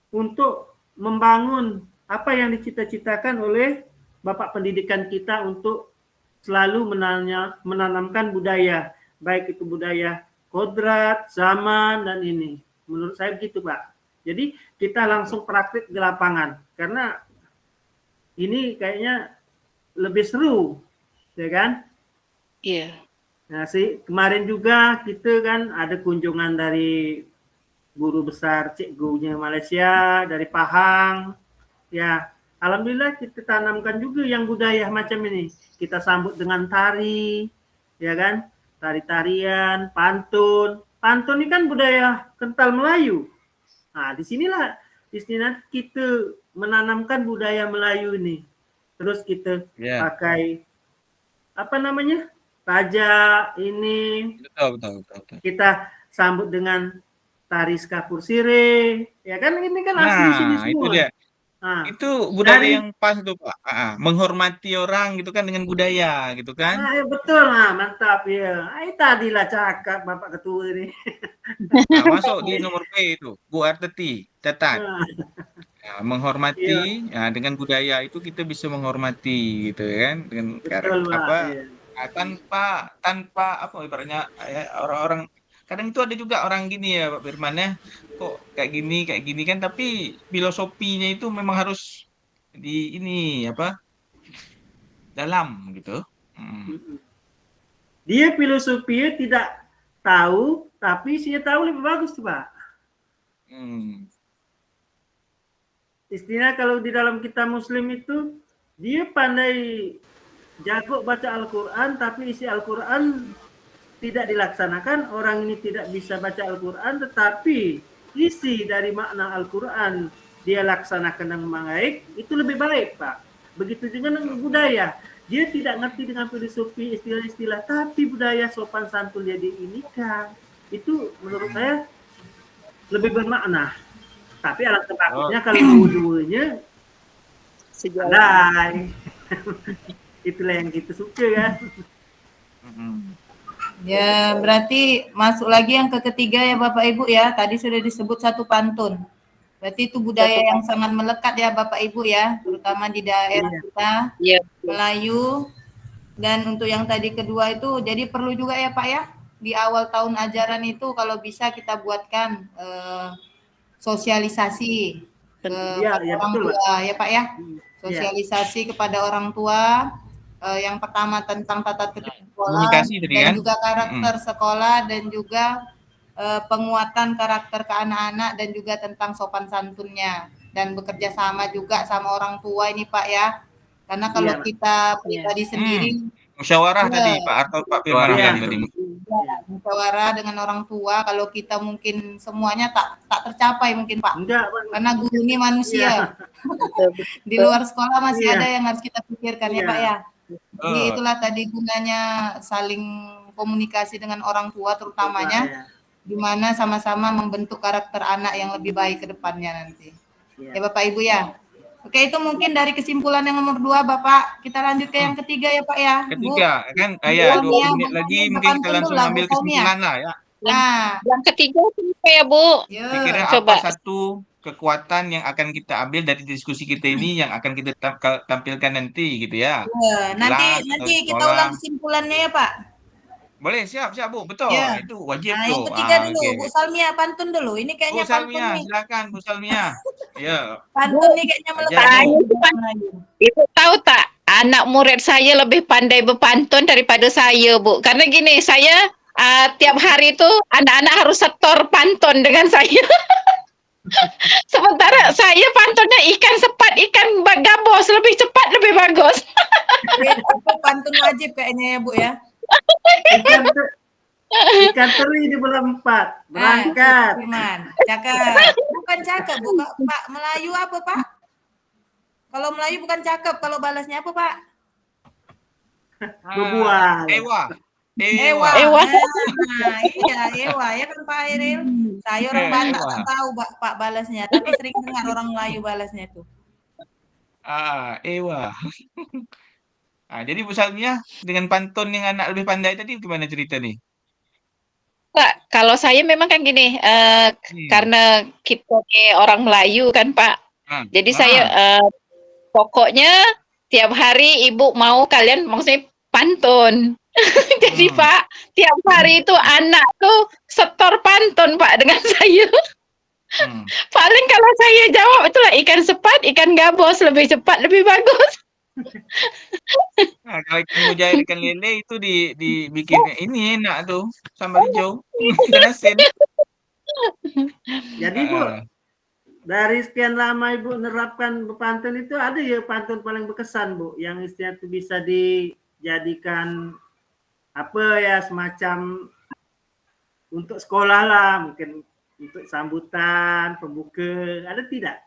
untuk membangun apa yang dicita-citakan oleh Bapak pendidikan kita untuk selalu menanamkan budaya, baik itu budaya kodrat, zaman, dan ini. Menurut saya begitu, Pak. Jadi kita langsung praktik di lapangan, karena ini kayaknya lebih seru, ya kan? Iya. Nah, kemarin juga kita kan ada kunjungan dari guru besar cikgunya Malaysia, dari Pahang. Ya, alhamdulillah kita tanamkan juga yang budaya macam ini. Kita sambut dengan tari, ya kan? Tari-tarian, pantun. Pantun ini kan budaya kental Melayu. Nah, di sini nanti kita menanamkan budaya Melayu ini. Terus kita pakai apa namanya? Raja ini. Betul. Kita sambut dengan tari skapur sire. Ya kan ini kan asli sini semua. Itu dia. Nah, itu budaya yang pas tuh Pak. Menghormati orang gitu kan dengan budaya gitu kan. Nah, ya betul, mantap ya. Tadilah cakap Bapak Ketua ini. Masuk di nomor B itu, Bu Arteti, catat. Menghormati dengan budaya itu kita bisa menghormati gitu kan, dengan Betul, tanpa apa ibaratnya orang-orang kadang itu ada juga orang gini ya Pak Firman ya, kok kayak gini kan, tapi filosofinya itu memang harus di ini apa dalam gitu. Dia filosofinya tidak tahu, tapi isinya tahu lebih bagus tuh Pak. Istilah kalau di dalam kita Muslim itu dia pandai jago baca Al-Quran, tapi isi Al-Quran tidak dilaksanakan. Orang ini tidak bisa baca Al-Quran, tetapi isi dari makna Al-Quran dia laksanakan dengan baik, itu lebih baik Pak. Begitu juga dengan budaya. Dia tidak ngerti dengan filosofi istilah-istilah, tapi budaya sopan santun dia diinikan. Itu menurut saya lebih bermakna. Tapi alangkah takutnya kalau dua-duanya sejalan. Itulah yang kita suka kan. Ya, berarti masuk lagi yang ketiga ya Bapak Ibu ya. Tadi sudah disebut satu pantun. Berarti itu budaya yang sangat melekat ya Bapak Ibu ya, terutama di daerah kita Melayu. Dan untuk yang tadi kedua itu, jadi perlu juga ya Pak ya, di awal tahun ajaran itu kalau bisa kita buatkan sosialisasi kepada orang tua ya Pak ya. Sosialisasi kepada orang tua. Yang pertama tentang tata tertib sekolah dan juga karakter sekolah dan juga penguatan karakter ke anak-anak dan juga tentang sopan santunnya dan bekerja sama juga sama orang tua ini Pak ya, karena kalau kita pribadi sendiri musyawarah tadi Pak Arto Pak Firman tadi musyawarah dengan orang tua, kalau kita mungkin semuanya tak tercapai mungkin Pak, karena guru ini manusia. Di luar sekolah masih ada yang harus kita pikirkan ya Pak ya. Jadi itulah tadi gunanya saling komunikasi dengan orang tua terutamanya, di mana sama-sama membentuk karakter anak yang lebih baik ke depannya nanti. Ya Bapak Ibu ya. Oke, itu mungkin dari kesimpulan yang nomor 2 Bapak. Kita lanjut ke yang ketiga ya Pak ya. Ketiga kan kayak 20 menit lagi mungkin kita langsung ambil kesimpulan lah ya. Nah, yang ketiga apa ya Bu? Kira-kira apa satu kekuatan yang akan kita ambil dari diskusi kita ini yang akan kita tampilkan nanti gitu ya. Nanti kita ulang kesimpulannya ya Pak. Boleh, siap Bu, betul. Itu wajib tuh. Yang ketiga dulu, Bu Salmia pantun dulu. Ini kayaknya Bu Salmia, pantun silakan Bu Salmia. Ya. Pantun nih kayaknya melekat. Ibu tahu tak, anak murid saya lebih pandai berpantun daripada saya, Bu. Karena gini, saya tiap hari itu anak-anak harus setor pantun dengan saya. Sementara saya pantunnya ikan sepat, ikan gabus, lebih cepat, lebih bagus. Itu pantun wajib kayaknya ya Bu ya. Ikan teri di bulan 4 berangkat. Cakep. Bukan cakep Bu, Pak. Melayu apa Pak? Kalau Melayu bukan cakep, kalau balasnya apa Pak? Bebuah. Ewa. Iya, Ewa ya kan Pak Iril. Saya orang Batak tak tahu Pak balasnya, tapi sering dengar orang Melayu balasnya itu. Ewa. Jadi Bu Salmia dengan pantun yang anak lebih pandai tadi gimana cerita nih? Pak, kalau saya memang kan gini, karena kita orang Melayu kan Pak. Jadi saya pokoknya tiap hari ibu mau kalian maksudnya pantun. Jadi Pak, tiap hari itu anak tuh setor pantun Pak dengan saya. Paling kalau saya jawab itulah ikan sepat, ikan gabus, lebih cepat, lebih bagus. Nah, kalau ikan mujair, ikan lele itu dibikin ini enak tuh, sambal hijau, ikan asin. Jadi Bu, dari sekian lama Ibu menerapkan pantun itu ada ya pantun paling berkesan Bu, yang istilahnya itu bisa dijadikan apa ya semacam untuk sekolah lah, mungkin untuk sambutan, pembuka, ada tidak?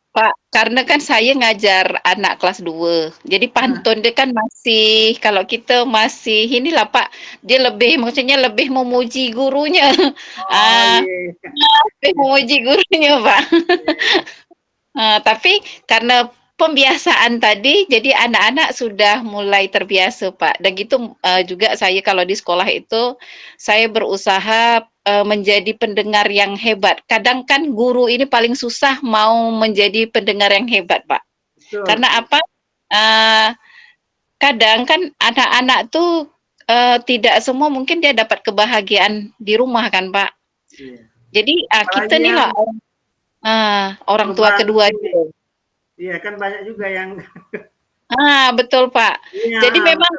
Pak, karena kan saya ngajar anak kelas 2. Jadi pantun dia kan masih, kalau kita masih inilah Pak, dia maksudnya lebih memuji gurunya. Lebih memuji gurunya Pak. Tapi karena pembiasaan tadi, jadi anak-anak sudah mulai terbiasa Pak. Dan gitu juga saya kalau di sekolah itu, saya berusaha menjadi pendengar yang hebat. Kadang kan guru ini paling susah mau menjadi pendengar yang hebat Pak. Betul. Karena apa? Kadang kan anak-anak tuh tidak semua mungkin dia dapat kebahagiaan di rumah kan Pak. Jadi kita nih lah orang tua kedua gitu. Iya kan banyak juga yang. Betul Pak. Iya, jadi memang,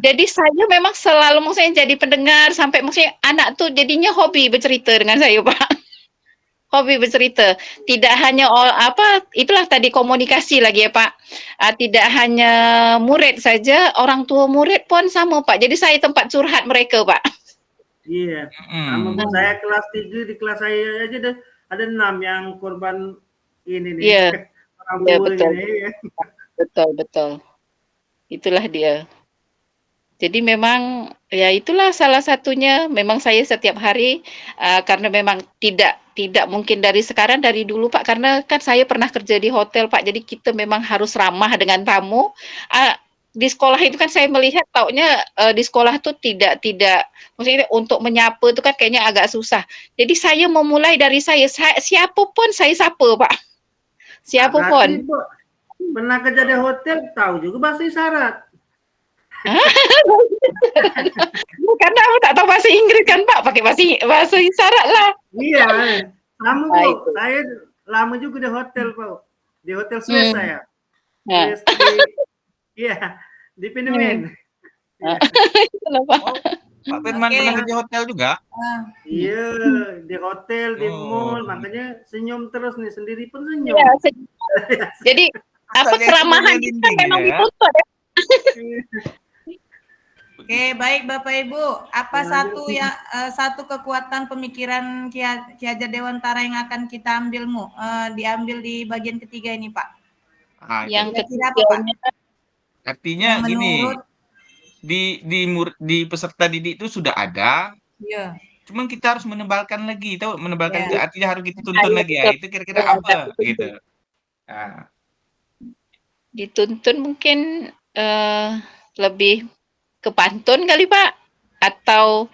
jadi saya memang selalu maksudnya jadi pendengar sampai maksudnya anak tuh jadinya hobi bercerita dengan saya Pak. Hobi bercerita. Tidak hanya itulah tadi komunikasi lagi ya Pak. Tidak hanya murid saja, orang tua murid pun sama Pak. Jadi saya tempat curhat mereka Pak. Iya. Sama Bu, saya kelas 3 di kelas saya aja ada 6 yang korban ini nih. Iya. Ya, betul. Itulah dia. Jadi memang ya itulah salah satunya. Memang saya setiap hari karena memang tidak mungkin dari sekarang, dari dulu Pak, karena kan saya pernah kerja di hotel Pak. Jadi kita memang harus ramah dengan tamu. Di sekolah itu kan saya melihat taunya di sekolah tuh tidak maksudnya untuk menyapa itu kan kayaknya agak susah. Jadi saya memulai dari siapapun saya sapa Pak. Siapapun. Pernah kerja di hotel, tahu juga bahasa isyarat. Karena aku tak tahu bahasa Inggris kan Pak, pakai bahasa isyarat lah. Iya, sama Bu. Saya lama juga di hotel Pak. Di hotel Swiss saya. Iya, di Penemen. Pak Firman pernah kerja hotel juga? Iya, di hotel, di mall, makanya senyum terus nih, sendiri pun senyum. Iya, jadi keramahan kita memang dituntut ya. Oke, baik Bapak Ibu. Apa satu kekuatan pemikiran Ki Hajar Dewantara yang akan kita diambil di bagian ketiga ini, Pak? Yang ketiga apa, Pak? Artinya gini, di peserta didik itu sudah ada. Iya. Cuman kita harus menebalkan lagi, menebalkan itu artinya harus kita tuntun lagi ya. Itu kira-kira apa gitu. Dituntun mungkin lebih ke pantun kali Pak, atau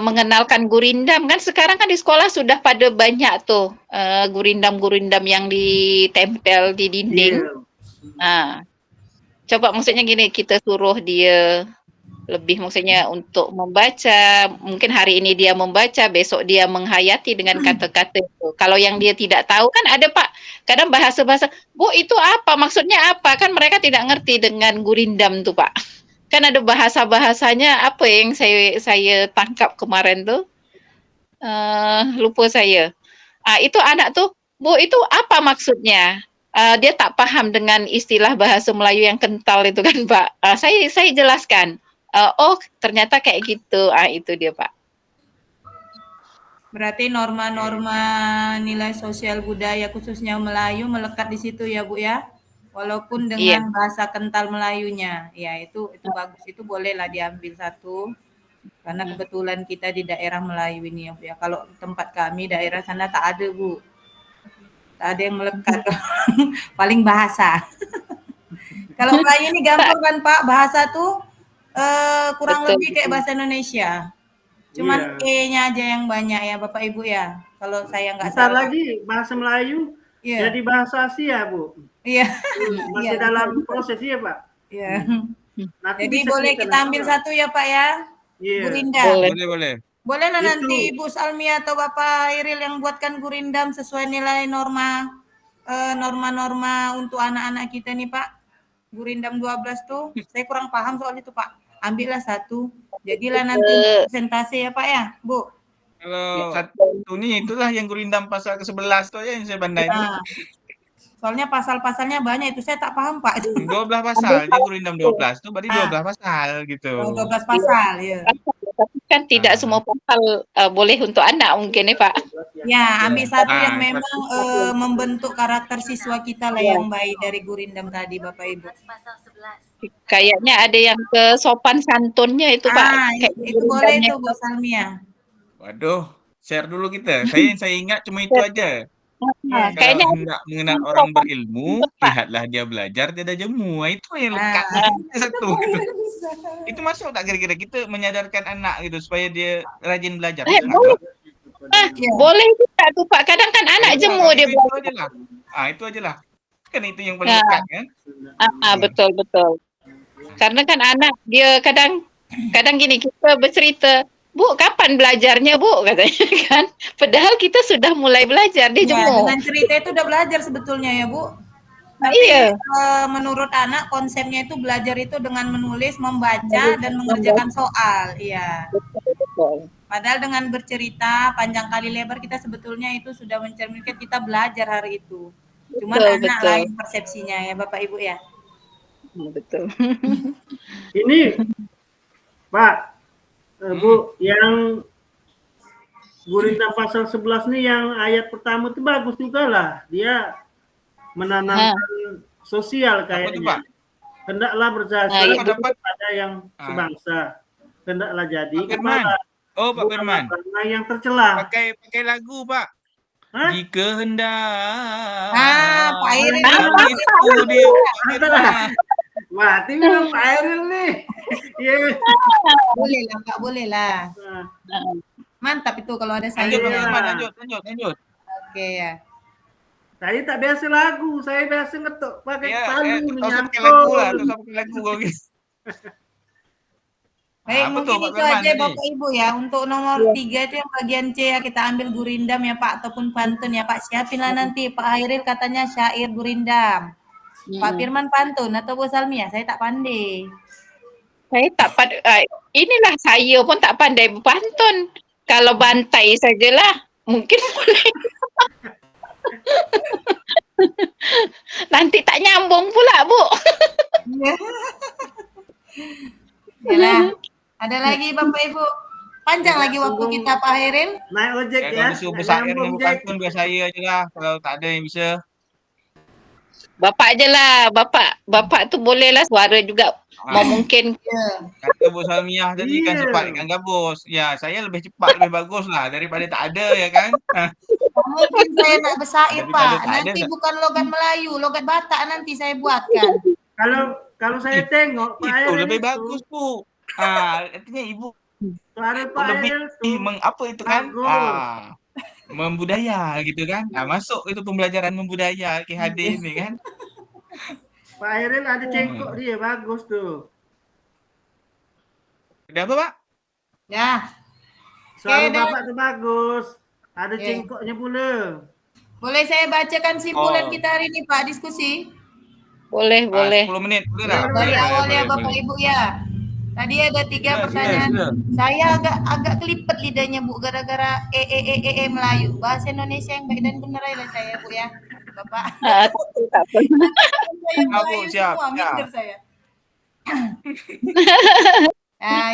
mengenalkan gurindam. Kan sekarang kan di sekolah sudah pada banyak tuh gurindam-gurindam yang ditempel di dinding. Coba maksudnya gini, kita suruh dia lebih maksudnya untuk membaca. Mungkin hari ini dia membaca, besok dia menghayati dengan kata-kata itu. Kalau yang dia tidak tahu kan ada Pak, kadang bahasa-bahasa, Bu itu apa, maksudnya apa, kan mereka tidak ngerti dengan gurindam tuh Pak. Kan ada bahasa-bahasanya apa yang saya tangkap kemarin tuh, lupa saya. Itu anak tuh, Bu itu apa maksudnya? Dia tak paham dengan istilah bahasa Melayu yang kental itu kan Pak. Saya jelaskan. Oh ternyata kayak gitu. Itu dia Pak. Berarti norma-norma nilai sosial budaya khususnya Melayu melekat di situ ya Bu ya. Walaupun dengan bahasa kental Melayunya, ya itu bagus, itu bolehlah diambil satu, karena kebetulan kita di daerah Melayu ini ya Bu ya. Kalau tempat kami daerah sana tak ada Bu, tak ada yang melekat, paling bahasa. Kalau Melayu ini gampang kan Pak, bahasa tuh kurang lebih kayak bahasa Indonesia, cuman E-nya aja yang banyak ya Bapak Ibu ya. Kalau saya nggak salah. Lagi bahasa Melayu Iya. Jadi bahasa Asia, Bu. Iya. Masih Iya, dalam betul. proses ya, Pak. Iya. Nanti Jadi bisa boleh kita dikenal, ambil Pak. satu ya Pak ya, Iya. gurindam. Boleh. Boleh. Boleh lah Itu. nanti Ibu Salmi atau Bapak Iril yang buatkan gurindam sesuai nilai norma-norma untuk anak-anak kita nih Pak. Gurindam 12 tuh, saya kurang paham soal itu Pak. Ambillah satu. Jadilah nanti untuk presentasi ya Pak ya, Bu. Kalau satu nih itulah yang gurindam pasal ke-11 tuh ya yang saya pandai itu. Nah, soalnya pasal-pasalnya banyak itu saya tak paham Pak. 12 pasal, dia gurindam 12 tuh berarti 12 pasal gitu. 12 pasal ya. Tapi kan tidak semua pasal boleh untuk anak mungkin ya Pak. Ya, ambil satu yang Ah, memang membentuk karakter siswa kita lah yang baik dari gurindam tadi Bapak Ibu. Kayaknya ada yang ke sopan santunnya itu Pak. Kayak Itu boleh gurindamnya. itu Bu Salmia. Waduh, share dulu kita. Saya ingat cuma itu aja. Nah, Kalau kayaknya hendak mengenal orang berilmu, lihatlah dia belajar, tiada jemu. Itu yang lekat satu gitu. Itu masuk tak kira-kira kita menyadarkan anak gitu supaya dia rajin belajar? boleh. Boleh juga tuh Pak. Kadang kan anak jemu dia itu aja lah. Itu aja lah. Kan itu yang paling Ya. lekat kan? Betul. Karena kan anak dia kadang gini kita bercerita, Bu, kapan belajarnya Bu? Katanya kan. Padahal kita sudah mulai belajar, dia Ya, jemu. dengan cerita itu udah belajar sebetulnya ya Bu. Tapi Iya. menurut anak konsepnya itu belajar itu dengan menulis, membaca, dan mengerjakan soal. Iya. Betul. Padahal dengan bercerita panjang kali lebar kita sebetulnya itu sudah mencerminkan kita belajar hari itu. Cuman anak lain persepsinya ya Bapak Ibu ya. Betul. Ini Pak, Bu, yang gurindam pasal 11 nih yang ayat pertama itu bagus juga lah. Dia menanamkan sosial kayaknya. Hendaklah berjasa pada yang sebangsa. Hendaklah jadi kepala. Oh, Pak Firman. Karena yang tercela. Pakai lagu, Pak. Hah? Jika hendak. Pak Iril itu dia. Mati memang Pak Iril nih. Yeah. Boleh lah, Pak, boleh lah. Mantap itu kalau ada saya. Lanjut. Oke ya. Saya tak biasa lagu, saya biasa ngetok pakai palu lagu gitu. Baik, mungkin itu aja Bapak Ibu ya. Untuk nomor 3 itu yang bagian C ya, kita ambil gurindam ya Pak, ataupun pantun ya Pak. Siapinlah nanti. Pak Hairil katanya syair gurindam. Pak Firman pantun atau Bu Salmi ya? Saya tak pandai. Saya tak pandai. Inilah saya pun tak pandai berpantun. Kalau bantai sajalah mungkin boleh. Nanti tak nyambung pula, Bu. Yalah. Ada lagi Bapak Ibu. Panjang lagi waktu kita Pak Hairil. Naik ojek ya. Kalau disuruh bersair dengan pantun biar saya aja lah. Kalau tak ada yang bisa. Bapak aja lah. Bapak tu bolehlah suara juga memungkinkan. Kata Bu Salmiah tadi kan cepat ikan gabus. Ya, saya lebih cepat, lebih bagus lah daripada tak ada ya kan. Mungkin saya nak bersair Pak. Nanti bukan logat Melayu, logat Batak nanti saya buatkan. Kalau saya tengok Pak itu lebih bagus Bu. Artinya Ibu lebih apa itu kan? Membudaya gitu kan. Masuk itu pembelajaran membudaya KHD ini kan. Pak Hairil ada cengkok dia bagus tuh. Udah apa Pak? Ya. Suara Bapak tuh bagus. Ada cengkoknya pula. Boleh saya bacakan simpulan kita hari ini Pak, diskusi? Boleh. 10 menit. Dari awal ya Bapak Ibu ya. Tadi ada 3 pertanyaan. Saya agak kelipet lidahnya Bu gara-gara Melayu. Bahasa Indonesia yang baik dan benar aja saya Bu ya. Bapak. Siap. Saya.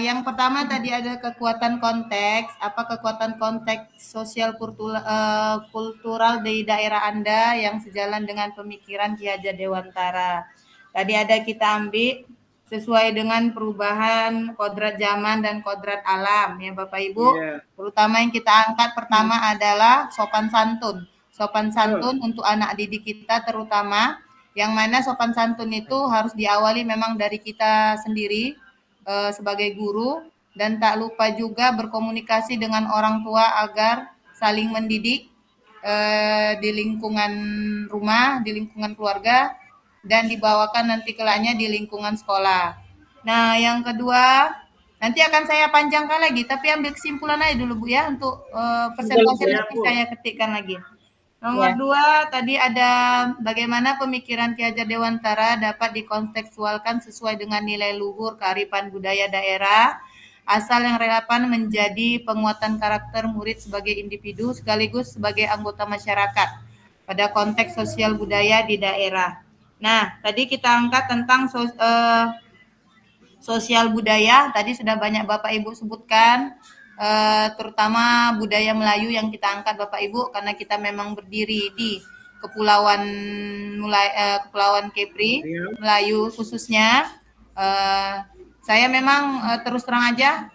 Yang pertama tadi ada kekuatan konteks. Apa kekuatan konteks sosial kultural di daerah Anda yang sejalan dengan pemikiran Ki Hajar Dewantara. Tadi ada kita ambil sesuai dengan perubahan kodrat zaman dan kodrat alam ya Bapak Ibu. Terutama yang kita angkat pertama adalah sopan santun. Sopan santun untuk anak didik kita terutama, yang mana sopan santun itu harus diawali memang dari kita sendiri sebagai guru, dan tak lupa juga berkomunikasi dengan orang tua agar saling mendidik. di lingkungan rumah, di lingkungan keluarga, dan dibawakan nanti kelaknya di lingkungan sekolah. Nah, yang kedua, nanti akan saya panjangkan lagi, tapi ambil kesimpulan aja dulu Bu ya, untuk persentase Boleh, nanti Bu. saya ketikkan lagi. Nomor 2, tadi ada bagaimana pemikiran Ki Hajar Dewantara dapat dikontekstualkan sesuai dengan nilai luhur kearifan budaya daerah, asal yang relevan menjadi penguatan karakter murid sebagai individu sekaligus sebagai anggota masyarakat pada konteks sosial budaya di daerah. Nah, tadi kita angkat tentang sosial budaya, tadi sudah banyak Bapak Ibu sebutkan, terutama budaya Melayu yang kita angkat Bapak Ibu, karena kita memang berdiri di Kepulauan Kepulauan Kepri, Melayu khususnya. Saya memang terus terang aja,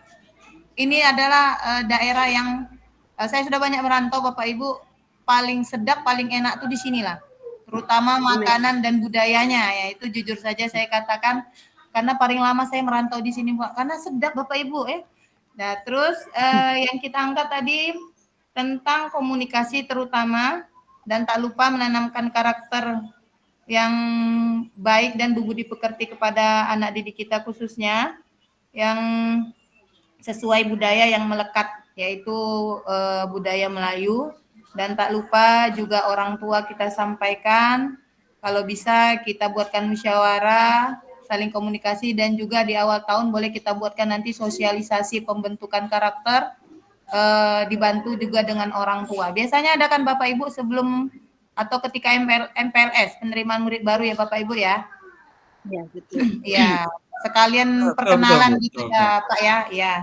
ini adalah daerah yang saya sudah banyak merantau Bapak Ibu, paling sedap, paling enak tuh di sinilah. Terutama makanan dan budayanya, ya itu jujur saja saya katakan, karena paling lama saya merantau di sini, Pak, karena sedap Bapak Ibu. Nah, terus yang kita angkat tadi tentang komunikasi terutama, dan tak lupa menanamkan karakter yang baik dan budi pekerti kepada anak didik kita khususnya, yang sesuai budaya yang melekat, yaitu budaya Melayu. Dan tak lupa juga orang tua kita sampaikan, kalau bisa kita buatkan musyawarah, saling komunikasi, dan juga di awal tahun boleh kita buatkan nanti sosialisasi pembentukan karakter, dibantu juga dengan orang tua. Biasanya ada kan Bapak Ibu sebelum atau ketika MPLS, penerimaan murid baru ya Bapak Ibu ya? Ya, betul. Ya, sekalian perkenalan gitu ya Pak ya. Ya.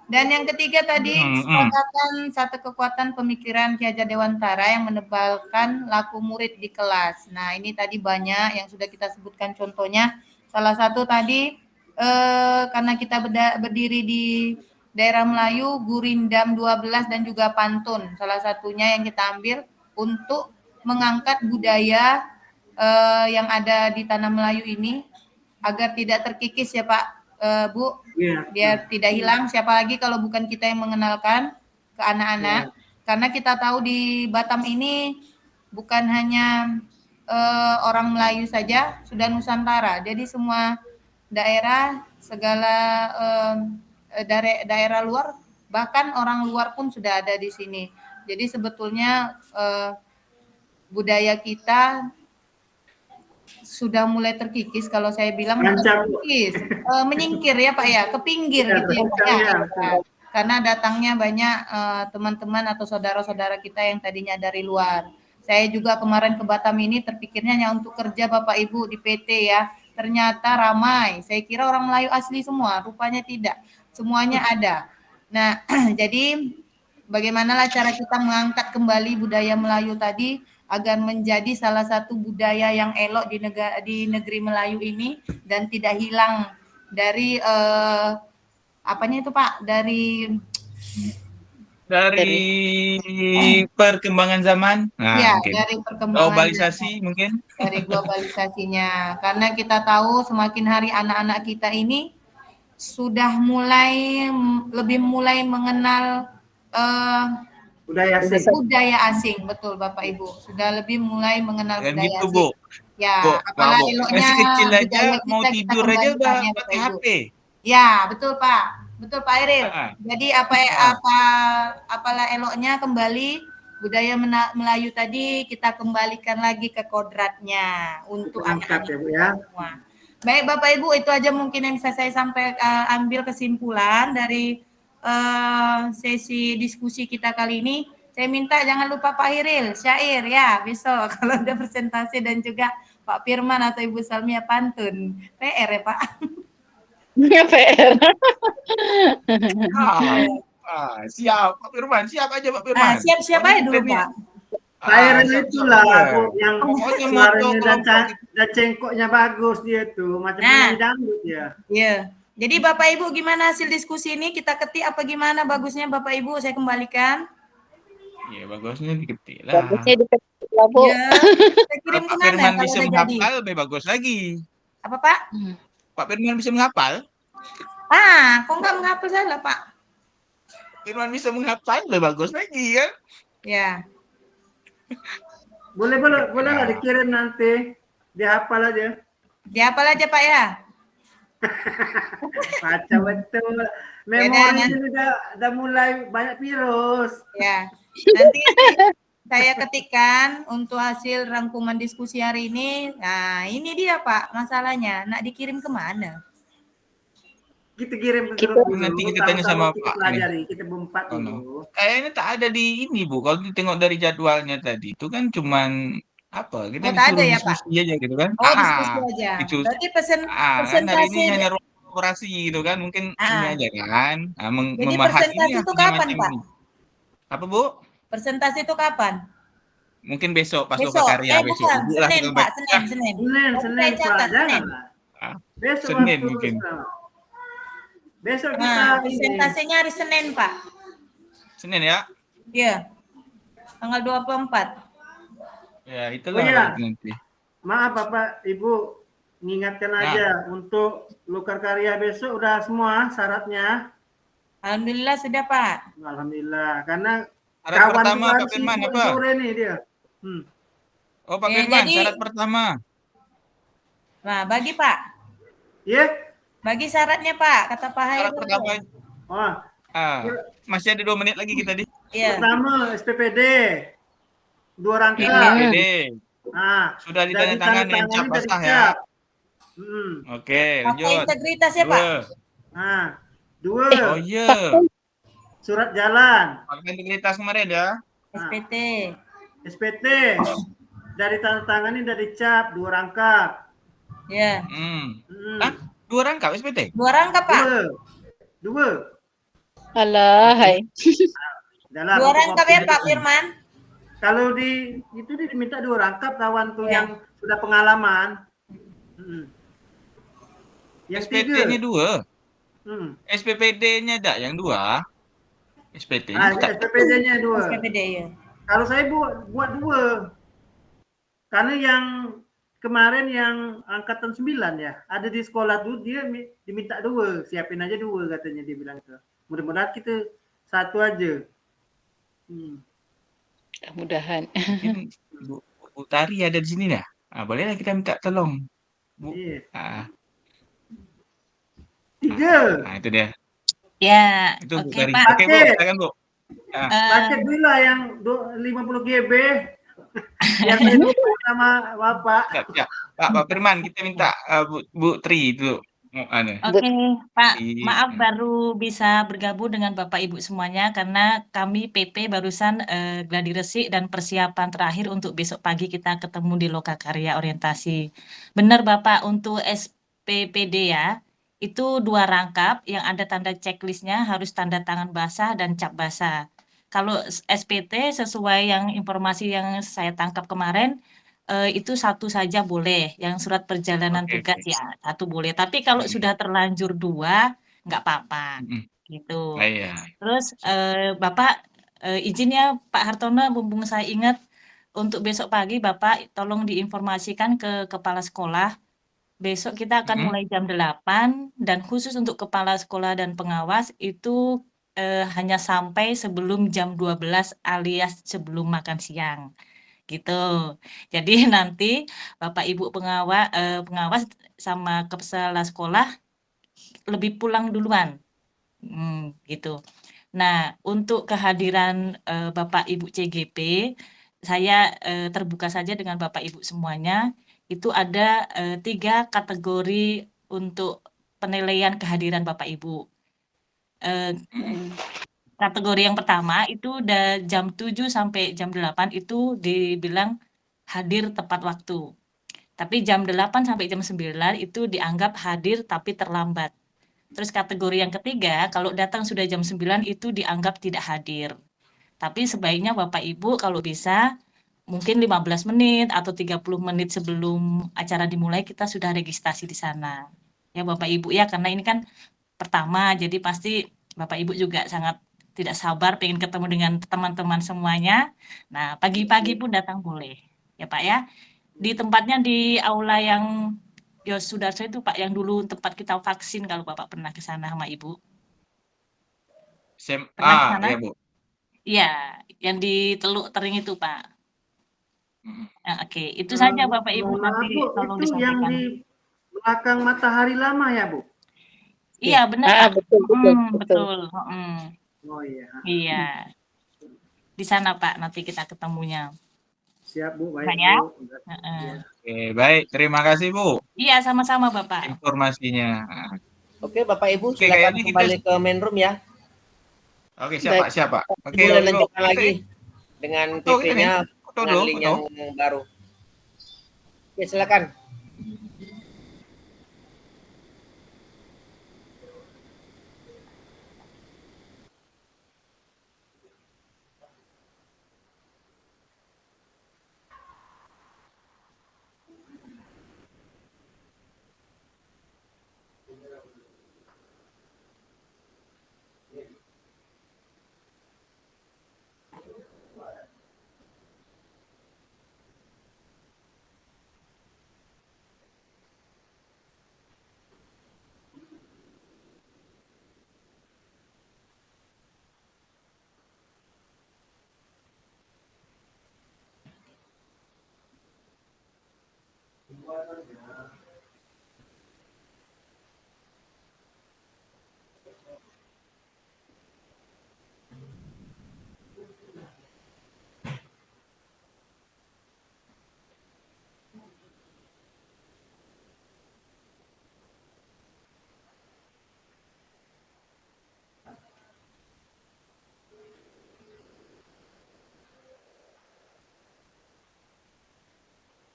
Dan yang ketiga tadi, kesepakatan satu kekuatan pemikiran Ki Hajar Dewantara yang menebalkan laku murid di kelas. Nah, ini tadi banyak yang sudah kita sebutkan contohnya. Salah satu tadi, karena kita berdiri di daerah Melayu, Gurindam 12 dan juga pantun. Salah satunya yang kita ambil untuk mengangkat budaya yang ada di tanah Melayu ini, agar tidak terkikis ya Pak, Bu, biar tidak hilang. Siapa lagi kalau bukan kita yang mengenalkan ke anak-anak, karena kita tahu di Batam ini bukan hanya orang Melayu saja, sudah Nusantara. Jadi semua daerah, segala daerah luar, bahkan orang luar pun sudah ada di sini. Jadi sebetulnya budaya kita sudah mulai terkikis, kalau saya bilang terkikis, menyingkir ya Pak ya, ke pinggir gitu ya Pak ya. Karena datangnya banyak teman-teman atau saudara-saudara kita yang tadinya dari luar. Saya juga kemarin ke Batam ini terpikirnya hanya untuk kerja Bapak Ibu di PT ya. Ternyata ramai. Saya kira orang Melayu asli semua, rupanya tidak. Semuanya ada. Nah, jadi bagaimana cara kita mengangkat kembali budaya Melayu tadi agar menjadi salah satu budaya yang elok di negeri Melayu ini dan tidak hilang dari apanya itu Pak, dari perkembangan zaman. Nah, ya, mungkin. dari perkembangan globalisasi zaman. Mungkin. Dari globalisasinya. Karena kita tahu semakin hari anak-anak kita ini sudah lebih mulai mengenal budaya asing, betul Bapak Ibu. Sudah lebih mulai mengenal budaya gitu, asing. Bu. Ya, Bu, apalah eloknya masih kecil aja mau kita tidur aja udah pakai HP. Ya, betul Pak. Betul Pak Iril. Jadi apalah eloknya kembali budaya Melayu tadi kita kembalikan lagi ke kodratnya untuk anak-anak semua. Baik Bapak Ibu, itu aja mungkin yang bisa saya ambil kesimpulan dari sesi diskusi kita kali ini. Saya minta jangan lupa Pak Iril, syair ya besok kalau ada presentasi, dan juga Pak Firman atau Ibu Salmia pantun. PR ya Pak. PR. Siap Pak Firman, siap aja Pak Firman. Siap aja dulu Pak. Air itulah yang suaranya dan cengkoknya bagus dia tuh, macam penyanyi dangdut ya. Iya. Jadi Bapak Ibu gimana hasil diskusi ini? Kita ketik apa gimana bagusnya Bapak Ibu? Saya kembalikan. Iya, bagusnya diketik lah. Bagusnya diketik lah, Bu. Ya, kita kirim Pak Firman bisa menghafal, jadi lebih bagus lagi. Apa Pak? Pak Firman bisa menghafal? Kok nggak menghafal salah Pak? Firman bisa menghafal, lebih bagus lagi kan? Ya. Boleh lah dikirim nanti. Dihafal aja. Dihafal aja Pak ya. Baca betul. Memori ini udah mulai banyak virus. Ya. Nanti saya ketikkan untuk hasil rangkuman diskusi hari ini. Nah, ini dia Pak masalahnya. Nak dikirim kemana? Kita kirim ke Kita- grup dulu. Nanti kita tanya sama kita Pak pelajari. Kita berempat dulu. Kayaknya tak ada di ini Bu. Kalau ditengok dari jadwalnya tadi itu kan cuman apa? Kita Oh, tak ada disuruh ya, Pak? diskusi aja gitu kan? Oh, diskusi aja. Diskusi. Berarti Kan hari presentasi ini hanya kolaborasi gitu kan? Mungkin ini aja kan? Jadi Membahas presentasi ini itu apa kapan, macam Pak? ini. Apa Bu? Presentasi itu kapan? Mungkin besok pas Besok. karya besok. Bukan. Ibu lah Senin, kita Pak. baca. Senin. Senin, Saya Pak. catat, Senin. Janganlah. Besok Senin waktu mungkin. Besok kita Nah, ini. presentasinya hari Senin, Pak. Senin ya? Iya. Tanggal 24. Ya, itulah Oh, iya. nanti. Maaf Bapak, Ibu, mengingatkan aja untuk Lokar Karya besok udah semua syaratnya. Alhamdulillah sudah, Pak. Alhamdulillah, karena Syarat kawan pertama kita Pak Firman sibuk apa? sore nih dia. Oh Pak Ya, Firman, jadi- syarat pertama. Nah, bagi Pak. Iya? Bagi syaratnya, Pak. Kata Pak Syarat Hairul. pertama. Oh, Masih ada 2 menit lagi kita di Iya. pertama SPPD 2 rangkap. PD. Nah, Sudah ditandatangani yang cap dari basah ya. cap. Oke, Pakai lanjut. integritas ya, Pak. 2. Nah, 2 Oh iya. surat jalan. Pakai integritas kemarin ya. SPT. SPT dari tanda tangan ini dari cap 2 rangkap. Ya. Hah? 2 rangkap SPT? 2 rangkap, Pak. 2 Alah, hai. dalam 2 rangkap ya, fotokopi. Pak Firman. Kalau itu diminta 2 rangkap kawan tuh Ya. yang sudah pengalaman. Yang SPT-nya 2. 3. SPPD-nya ada yang 2. SPT SPPD-nya 2. SPPD ya. Kalau saya buat 2. Karena yang kemarin yang angkatan 9 ya, ada di sekolah tuh dia diminta 2, siapin aja 2 katanya dia bilang itu. Mudah-mudahan kita 1 aja. Mudah-mudahan. Mungkin Bu Tari ada di sini ya? Bolehlah kita minta tolong. Bu. Iya. 3. Nah, itu dia. Ya, Itu Bu oke Tari. Pak. Oke, Bu, silakan Bu. Paket dulu lah yang 50 GB. Biar saya lupa sama Bapak. Ya, Pak Firman, kita minta Bu Tri itu. Oke, Pak. Iya. Maaf baru bisa bergabung dengan Bapak Ibu semuanya karena kami PP barusan gladi resik dan persiapan terakhir untuk besok pagi kita ketemu di Lokakarya Orientasi. Benar Bapak, untuk SPPD ya, itu 2 rangkap yang ada tanda checklistnya harus tanda tangan basah dan cap basah. Kalau SPT sesuai yang informasi yang saya tangkap kemarin, itu 1 saja boleh, yang surat perjalanan Oke, tugas oke. ya 1 boleh. Tapi kalau sudah terlanjur 2, nggak apa-apa, gitu. Iya. Terus Bapak izin ya Pak Hartono, mumpung saya ingat untuk besok pagi Bapak tolong diinformasikan ke kepala sekolah. Besok kita akan mulai jam 8 dan khusus untuk kepala sekolah dan pengawas itu hanya sampai sebelum jam 12 alias sebelum makan siang. Gitu. Jadi nanti Bapak Ibu pengawas sama kepala sekolah lebih pulang duluan. Gitu. Nah, untuk kehadiran Bapak Ibu CGP, saya terbuka saja dengan Bapak Ibu semuanya. Itu ada 3 kategori untuk penilaian kehadiran Bapak Ibu. Kategori yang pertama itu udah jam 7 sampai jam 8 itu dibilang hadir tepat waktu. Tapi jam 8 sampai jam 9 itu dianggap hadir tapi terlambat. Terus kategori yang ketiga, kalau datang sudah jam 9 itu dianggap tidak hadir. Tapi sebaiknya Bapak Ibu kalau bisa mungkin 15 menit atau 30 menit sebelum acara dimulai kita sudah registrasi di sana. Ya Bapak Ibu ya, karena ini kan pertama, jadi pasti Bapak Ibu juga sangat tidak sabar pengen ketemu dengan teman-teman semuanya. Nah, pagi-pagi pun datang boleh. Ya Pak ya. Di tempatnya di aula yang Yosudarso itu Pak, yang dulu tempat kita vaksin kalau Bapak pernah ke sana sama Ibu. Pernah ke sana? Ya Bu. Iya, yang di Teluk Tering itu Pak. Oke, itu saja Bapak Ibu Mohon maaf, nanti Bu, tolong itu yang disampaikan. di belakang matahari lama ya, Bu? Iya, benar Pak. Betul, betul, betul. Betul. Oh iya. Iya. Di sana Pak, nanti kita ketemunya. Siap Bu, baik Pak ya. Bu. Heeh. Oke, baik. Terima kasih Bu Iya, sama-sama Bapak. informasinya. Oke, Bapak Ibu, Oke, silakan kayaknya kita kembali ke main room ya. Oke, siapa? Baik. Siapa? Oke, Boleh yuk, lanjutkan yuk. lagi dengan Foto ini. PP-nya Foto dengan dulu, link foto. yang baru. Oke, silakan.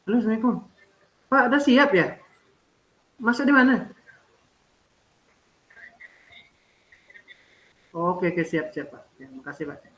Halo, Assalamualaikum. Pak, udah siap ya? Masuk di mana? Oke, siap, Pak. Ya, makasih, Pak.